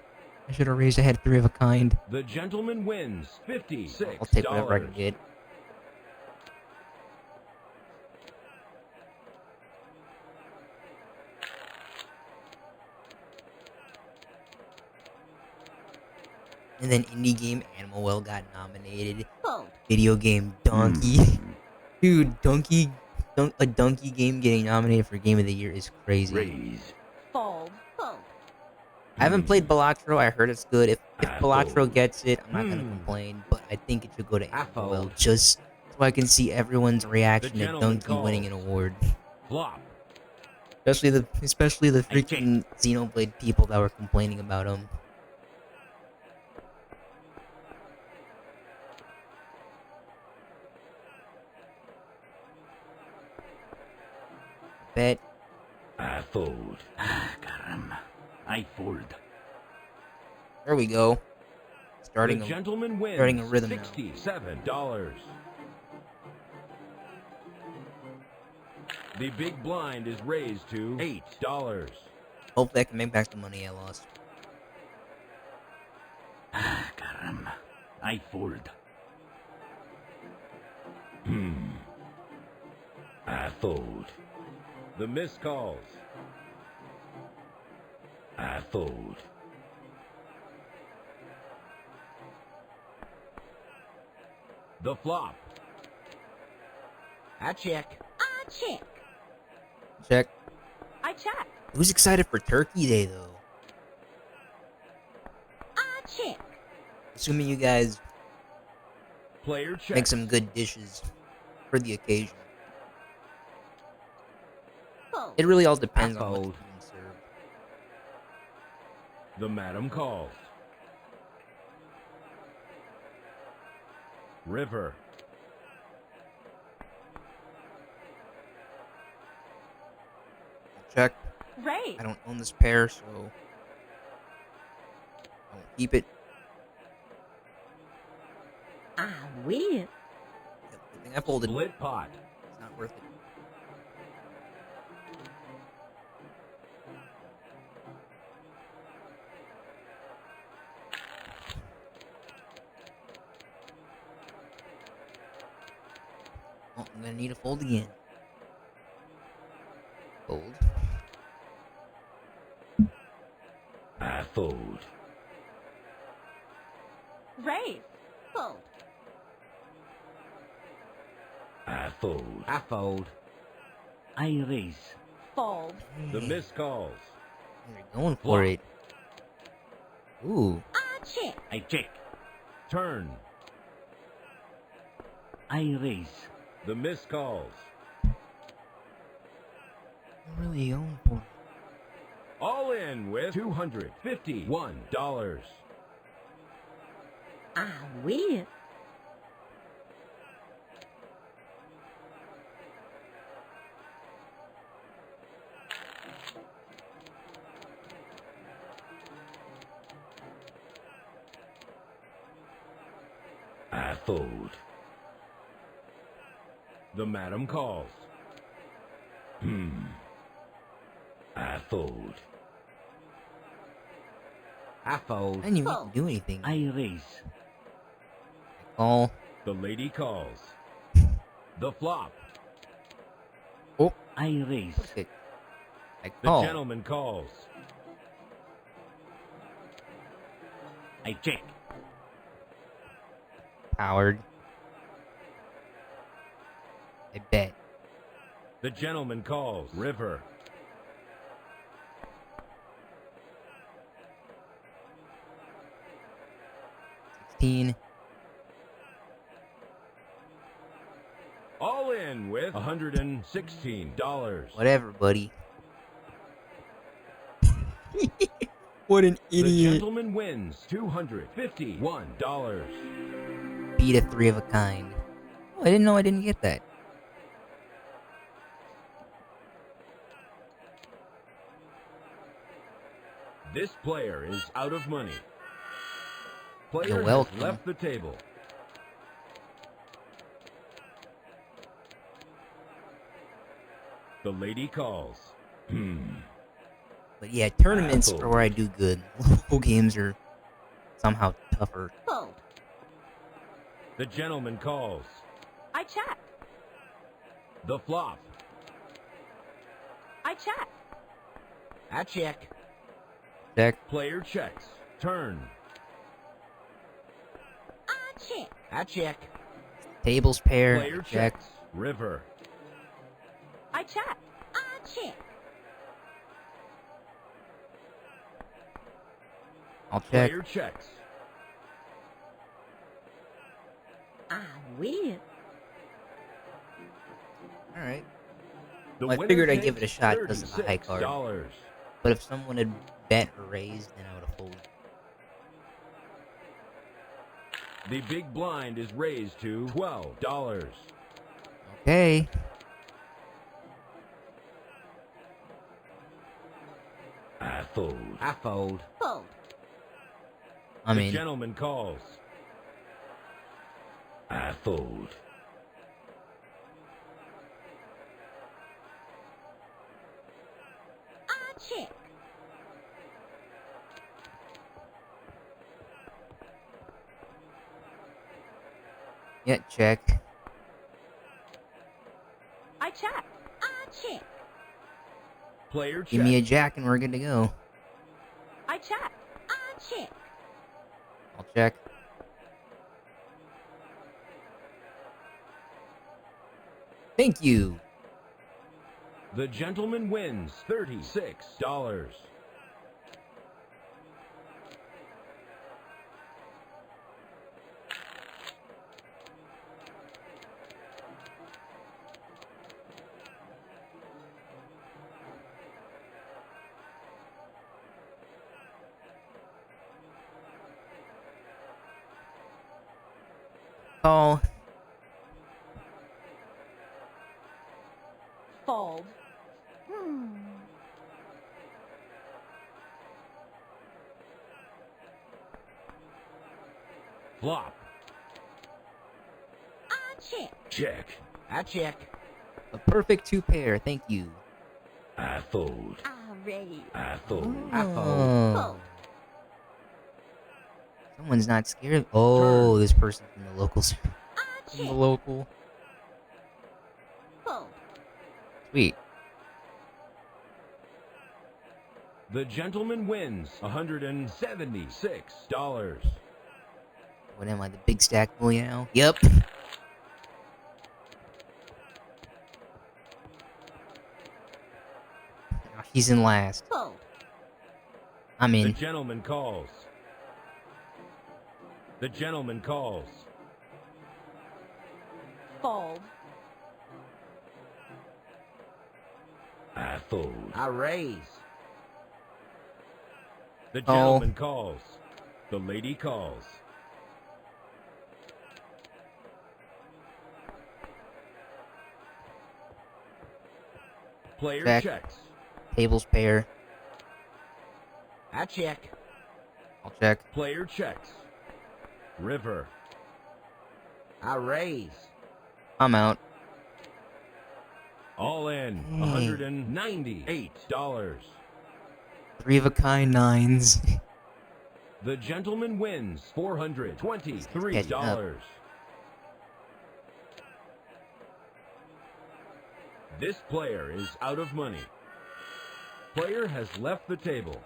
I should have raised. I had 3 of a kind. The gentleman wins $56. I'll take whatever I can get. And then indie game Animal Well got nominated. Fold. Video game Donkey. Dude, a Donkey game getting nominated for Game of the Year is crazy. Raise. Fold. Fold. I haven't played Balatro. I heard it's good. If I Balatro fold. I'm not gonna complain. But I think it should go to I Animal Well fold. just so I can see everyone's reaction to gentleman Donkey winning an calls. award. Flop. Especially the I check. freaking Xenoblade people that were complaining about him. Bet. I fold. Caramba. I fold. There we go. The Starting gentleman wins starting a rhythm now. $67. The big blind is raised to $8. hopefully I can make back the money I lost. Caramba. I fold. I fold. The miss calls. I fold. The flop. I check. I check. Check. I check. Who's excited for Turkey Day though? I check. Assuming you guys Player check. make some good dishes for the occasion. Fold. It really all depends on what's fold. being served. The madam calls. River. Check. Raise. I don't own this pair, so I won't keep it. I win. Yep, good thing I folded. Split pot. It's not worth it. Oh, I'm gonna need a fold again. Fold. I fold. Raise. Fold. I fold. I fold. I raise. Fold. The Hey, miss calls. you're going for it. Ooh. I check. I check. Turn. I raise. The miss calls. You're really going for it. All in with $251. I win. I fold. The madam calls. I fold. I fold. I didn't even need to do anything. I raise. I call. The lady calls. The flop. Oh, I raise. perfect. I The call. gentleman calls. I check. Powered. I bet. The gentleman calls. River. 16. All in with $116. Whatever, buddy. What an The idiot. gentleman wins $251. Beat a 3 of a kind. Oh, I didn't know I didn't get that. This player is out of money. You're Player has welcome. left the table. The lady calls. But yeah, tournaments Apple. are where I do good. Local games are somehow tougher. Fold. The gentleman calls. I check. The flop. I check. I check. Check. Player checks. Turn. I check. I check. Tables pair. Player Check. checks. River. I check. I check. I'll check. Player checks. I win. Alright. The Well, I winner figured I'd give it a takes shot because of the high card. $36. But if someone had bet or raised, then I would have folded. The big blind is raised to $12. Okay. I fold. I fold. Fold. I The mean, gentleman calls. I fold. I check. yeah, check. I check. I check. Player checks. Give me a jack and we're good to go. I check. I check. I'll check. Thank you. The gentleman wins $36. Call. Fold. Hmm. Flop. I check. Check. I check. A perfect 2 pair. Thank you. I fold. I raise. I fold. I fold. Oh. Someone's not scared. Oh, this person's from the local. From I the check. local. Fold. Sweet. The gentleman wins $176. What am I, the big stack bully now? Yep. He's in last. Fold. I'm The in. gentleman calls. The gentleman calls. Fold. I fold. I raise. The gentleman calls. The lady calls. Player Check. checks. Tables pair. I check. I'll check. Player checks. River. I raise. I'm out. All in Hey. $198. 3 of a kind 9s. The gentleman wins $423. This player is out of money. Player has left the table.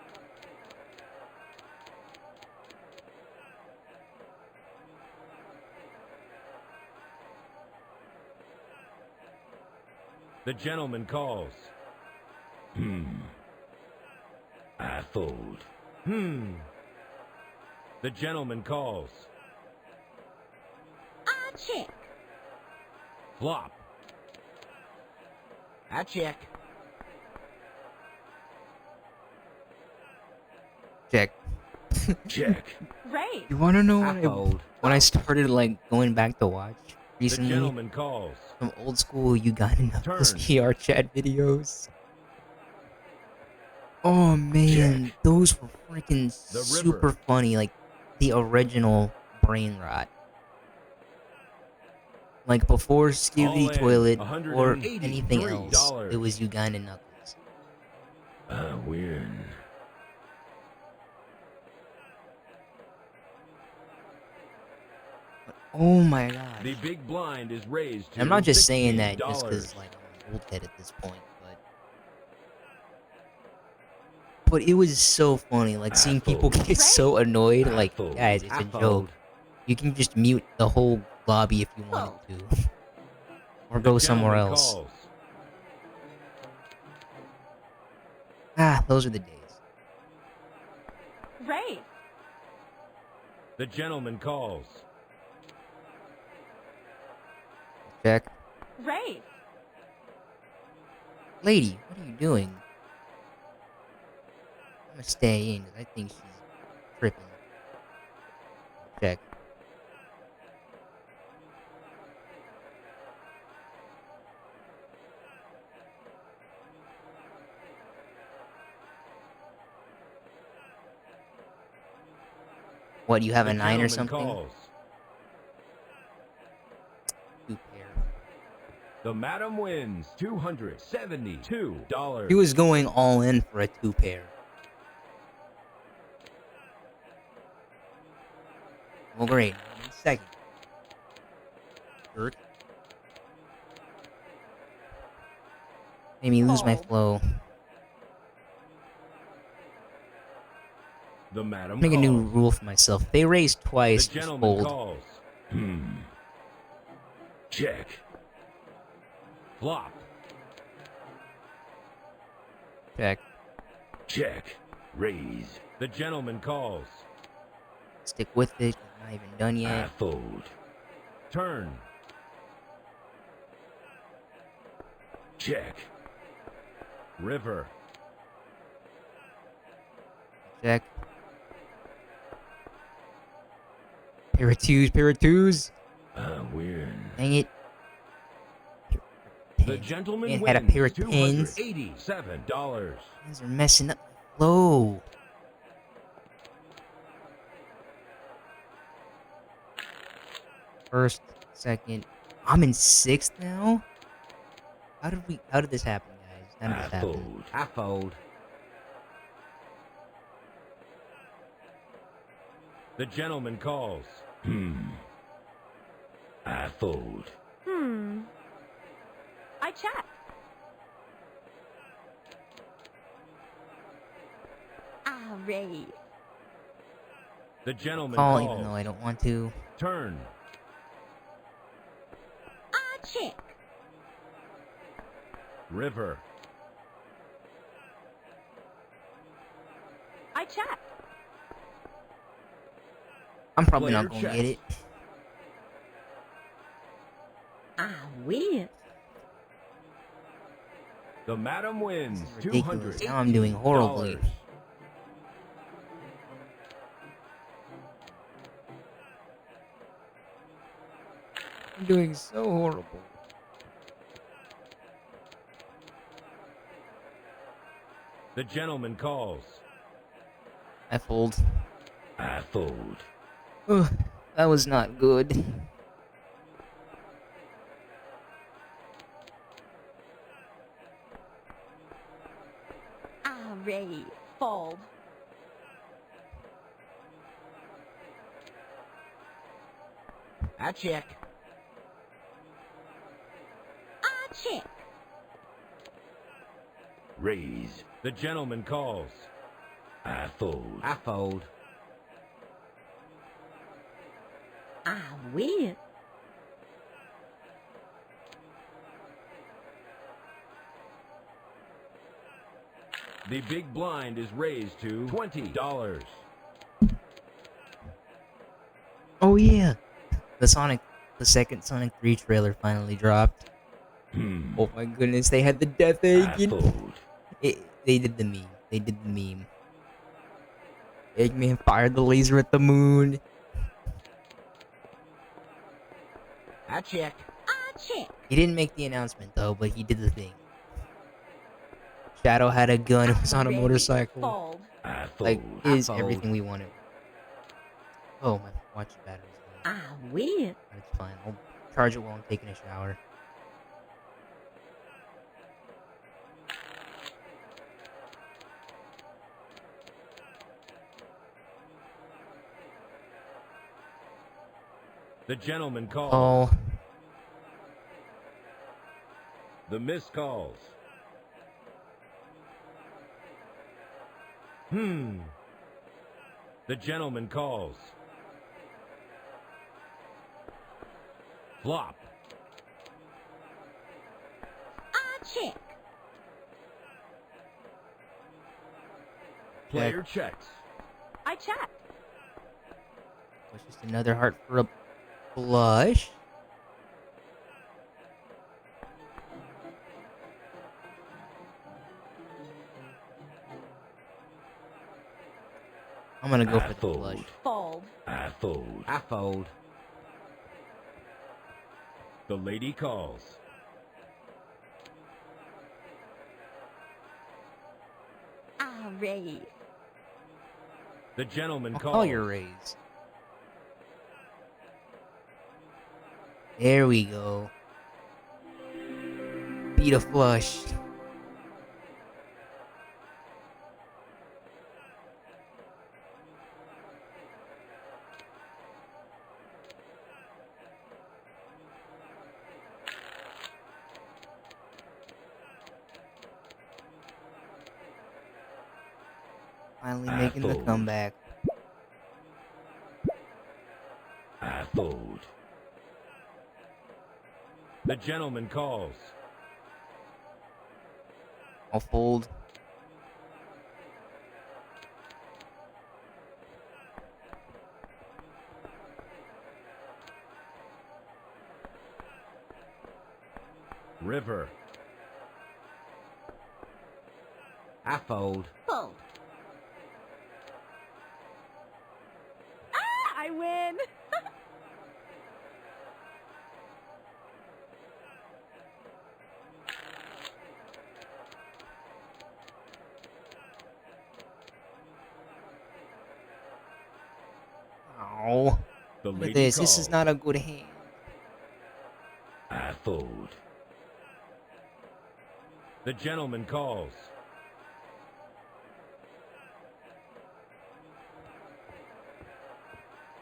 The gentleman calls. I fold. The gentleman calls. I check. Flop. I check. Check. Check. Raise. You wanna know I fold. when I started like going back to watch The recently gentleman calls. some old school you got enough those Turn. VR chat videos? Oh man, Check. those were freaking The super river. funny, like the original brain rot. Like before All Skibidi in, Toilet or anything $183. else, it was Uganda Knuckles. I win. Oh my god. The big blind is raised to I'm not just saying that $60. just because like I'm an old head at this point, but it was so funny, like seeing people fold. get so annoyed. I Like, fold. guys, it's I a joke. fold. You can just mute the whole lobby if you wanted to, or go somewhere Gentleman else. calls. Ah, those are the days. Raise. The gentleman calls. Check, Raise. lady, what are you doing? I'm gonna stay in because I think she's tripping. Check. What, you have The a 9 or gentleman something? calls. Two pair. The madam wins $272. He was going all in for a 2 pair. Well, great. I'm in second. Jerk. Made me lose my Fold. flow. The madam Make a calls. new rule for myself. If they raise The twice, just gentleman fold. calls. Check. Flop. Check. Check. Raise. The gentleman calls. Stick with it. I'm not even done I yet. fold. Turn. Check. River. Check. Pair of twos, pair of twos. I win. Dang it. The gentleman Man wins had a pair of tens. $287. You guys are messing up my flow. First, second. I'm in sixth now? How did this happen, guys? How did I this happen? fold. I fold. The gentleman calls. I fold. I check. I raise. The gentleman Call, calls. even though I don't want to. Turn. I check. River. I check. I'm probably Player not gonna checks. get it. I win. The madam wins This is ridiculous. Now I'm doing horribly. $218. I'm doing so horrible. The gentleman calls. I fold. I fold. Ugh, that was not good. I raise. Fold. I check. I check. Raise. The gentleman calls. I fold. I fold. I win. The big blind is raised to $20. Oh yeah, the second Sonic 3 trailer finally dropped. Oh my goodness, they had the death I agent. fold. They did the meme. They did the meme. Eggman fired the laser at the moon. I check. I check. He didn't make the announcement though, but he did the thing. Shadow had a gun. It was on a Ready, motorcycle. fold. I Like, fold. it is fold. everything we wanted. Oh, my watch's battery's low. I win. But it's fine. I'll charge it while I'm taking a shower. The gentleman calls. Oh, The miss calls. The gentleman calls. Flop. I check. Player checks. I check. was just another heart for a blush. I'm gonna go I for the fold. blush. Fold. I fold. I fold. The lady calls. I raise. The gentleman I'll calls. call your raise. There we go. Beat a flush. Finally I making the fold. comeback. I fold. The gentleman calls. I'll fold. River. I fold. Fold. Ah, I win. Ow. The Look lady at this. calls. This is not a good hand. I fold. The gentleman calls.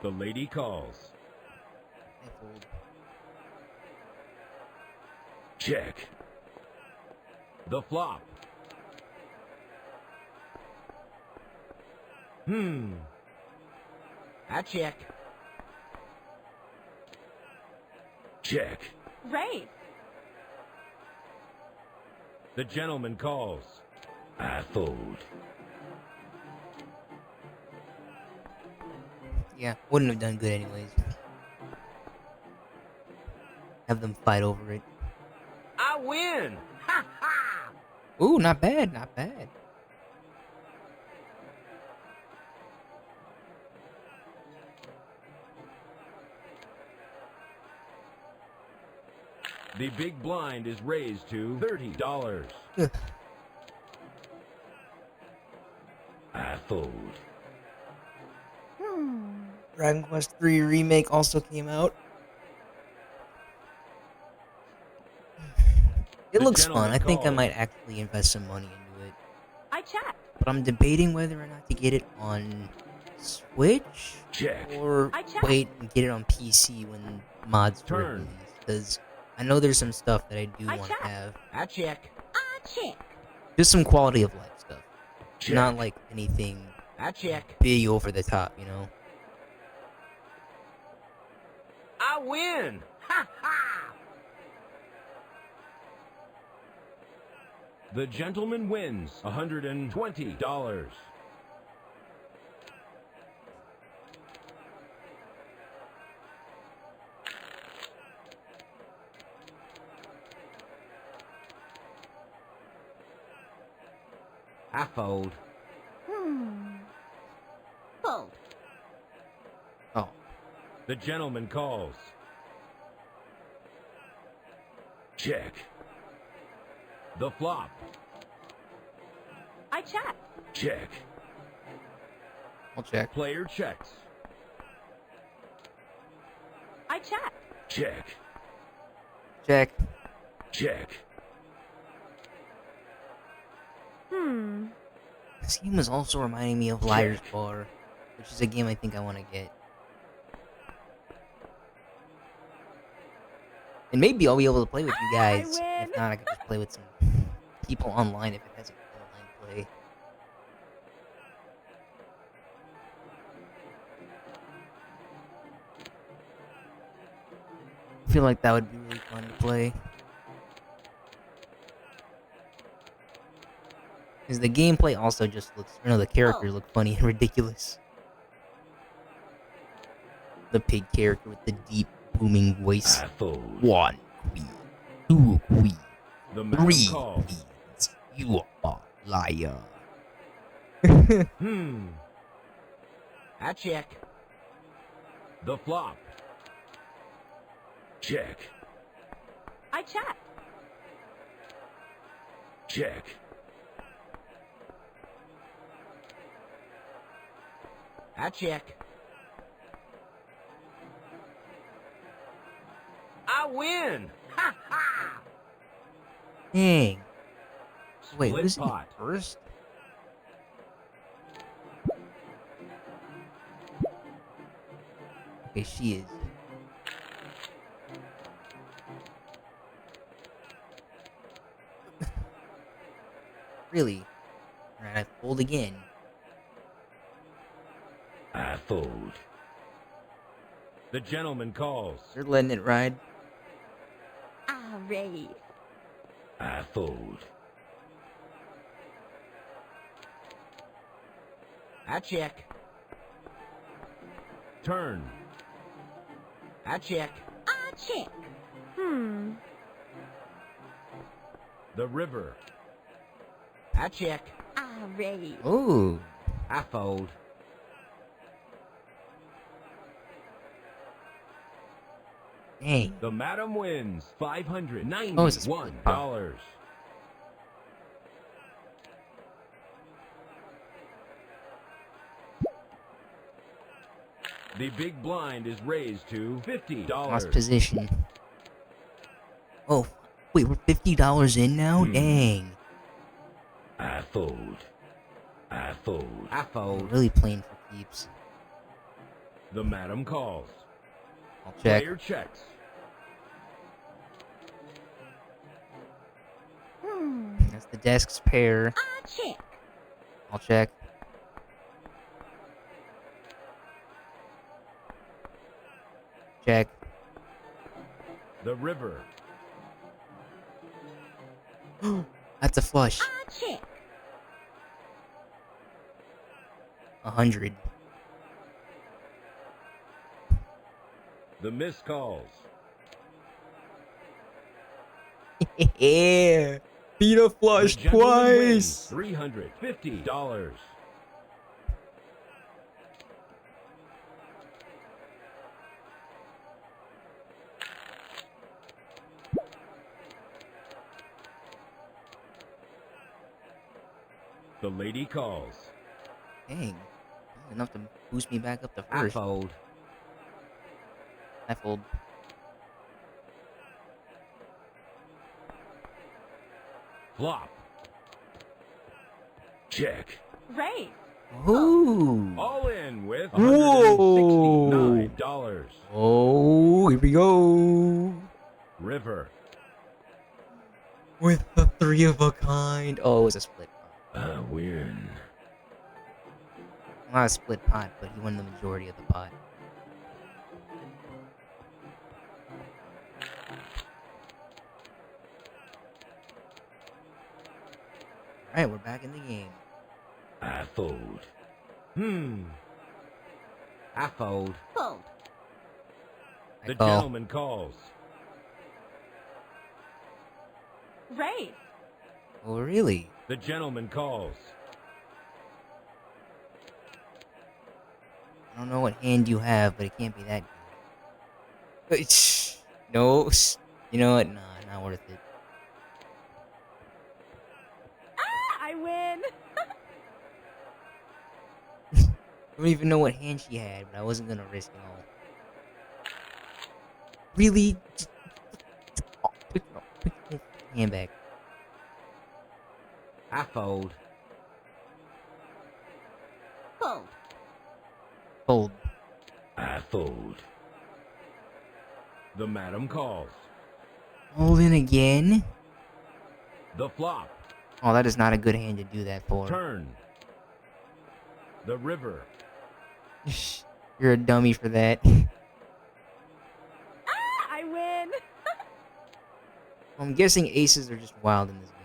The lady calls. I fold. Check. The flop. I check. Check. Raise. The gentleman calls. I fold. Yeah, wouldn't have done good anyways. Have them fight over it. I win. Ha ha. Ooh, not bad, not bad. The big blind is raised to $30. Ugh. I fold. Dragon Quest 3 Remake also came out. It The looks fun. gentleman I think I calls. might actually invest some money into it. I check. But I'm debating whether or not to get it on Switch Check. or I check. wait and get it on PC when mods are Turn. released. Because I know there's some stuff that I do I want check. to have. I check. I check. Just some quality of life stuff. Check. Not like anything I check. big over the top, you know? I win. Ha ha. The gentleman wins $120. I fold. Fold. Oh, The gentleman calls. Check. The flop. I check. Check. I'll check. Player checks. I check. Check. Check. Check. This game is also reminding me of Liar's Bar, which is a game I think I want to get. And maybe I'll be able to play with you guys. win. If not, I could just play with some people online if it has an online play. I feel like that would be really fun to play. Because the gameplay also just looks, the characters look funny and ridiculous. The pig character with the deep, booming voice. I fold. 1 queen, 2 queen, The 3 man calls. queens. You are a liar. I check. The flop. Check. I check. Check. I check. I win! Ha ha! Dang. Wait, Split who's in pot. first? Okay, she is. Really? Alright, I fold again. I fold. The gentleman calls. You're letting it ride. I raise. I fold. I check. Turn. I check. I check. The river. I check. I raise. Ooh. I fold. Dang. The madam wins $591. Oh, it's a split pot. The big blind is raised to $50. Lost position. Oh, wait, we're $50 in now? Dang. I fold. I fold. I I'm fold. really playing for keeps. The madam calls. I'll check. Player checks. That's the desk's pair. I check. I'll check. Check. The river. That's a flush. I check. 100. The missed calls. Yeah. Beat a flush The gentleman wins twice. $350. The lady calls. Dang. Enough to boost me back up to I first. fold. I fold. Flop. Check. Raise. Ooh. All in with Whoa. $169. Oh, here we go. River. With the 3 of a kind. Oh, it was a split pot. I win. Not a split pot, but he won the majority of the pot. Alright, we're back in the game. I fold. I fold. Fold. I The call. gentleman calls. Raise. Oh, really? The gentleman calls. I don't know what hand you have, but it can't be that good. No. You know what? Nah, not worth it. I win. I don't even know what hand she had, but I wasn't gonna risk it all. Really? Put your hand back. I fold. Fold. Fold. I fold. The madam calls. Fold in again? The flop. Oh, that is not a good hand to do that for. Turn. The river. You're a dummy for that. I win. I'm guessing aces are just wild in this game.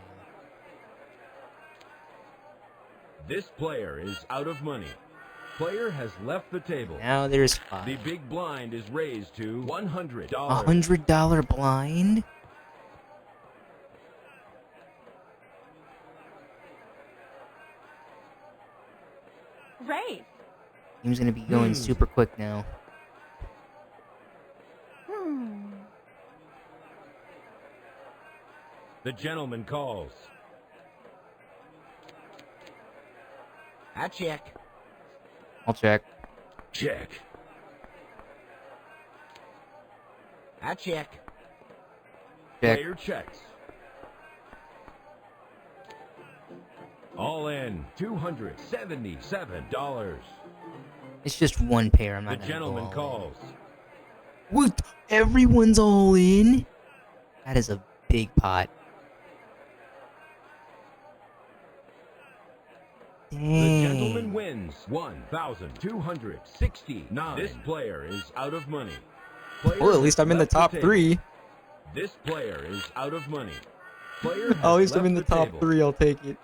This player is out of money. Player has left the table. Now there's The 5. big blind is raised to $100. $100 blind? Raise. Game's gonna be going super quick now. The gentleman calls. I check. I'll check. Check. I check. Check. Player checks. All in $277. It's just one pair. I'm The not gonna gentleman go all calls. in. What? Everyone's all in? That is a big pot. The Dang. gentleman wins $1,269. This player is out of money. Player Well, at least has I'm in the left top table. 3. This player is out of money. Player has At least I'm left in the top table. 3. I'll take it.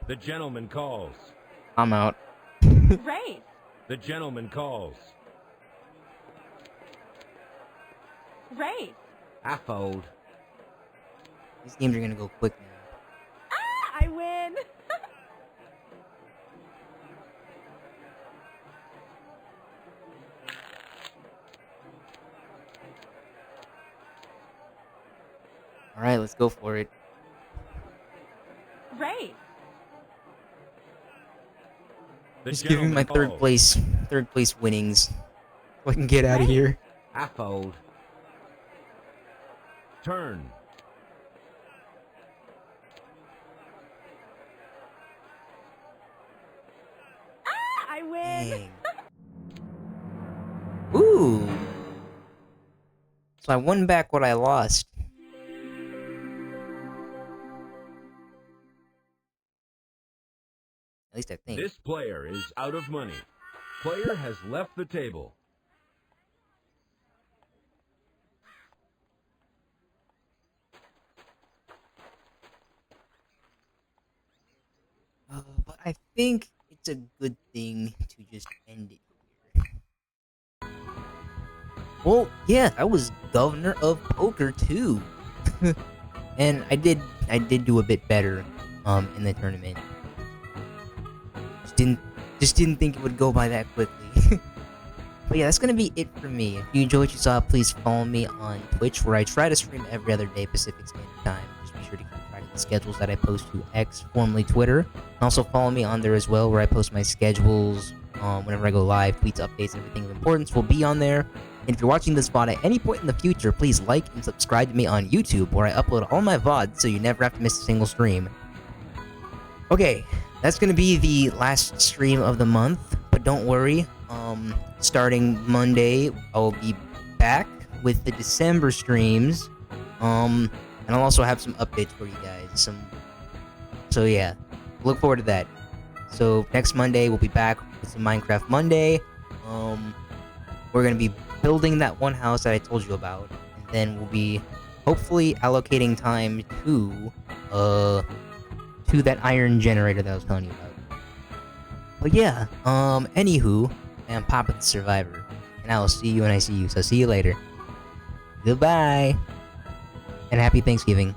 The gentleman calls. I'm out. Raise. The gentleman calls. Raise. I fold. These games are gonna go quick now. I win. Alright, let's go for it. Raise. The Just give me my gentleman third place winnings. So I can get out of here. I fold. Turn. I win. Dang. Ooh. So I won back what I lost. At least I think. This player is out of money. Player has left the table. But I think it's a good thing to just end it here. Well, yeah, I was governor of poker too, and I did do a bit better in the tournament. Just didn't think it would go by that quickly. But yeah, that's gonna be it for me. If you enjoyed what you saw, please follow me on Twitch, where I try to stream every other day Pacific Standard Time. Just be sure to keep track of the schedules that I post to X, formerly Twitter. And also follow me on there as well, where I post my schedules whenever I go live, tweets, updates, everything of importance will be on there. And if you're watching this VOD at any point in the future, please like and subscribe to me on YouTube, where I upload all my VODs so you never have to miss a single stream. Okay, that's gonna be the last stream of the month, but don't worry. Starting Monday, I'll be back with the December streams. And I'll also have some updates for you guys. So yeah, look forward to that. So next Monday, we'll be back with some Minecraft Monday. We're gonna be building that one house that I told you about, and then we'll be hopefully allocating time to that iron generator that I was telling you about. But yeah, anywho, I'm Papa the Survivor, and I will see you when I see you. So see you later. Goodbye, and happy Thanksgiving.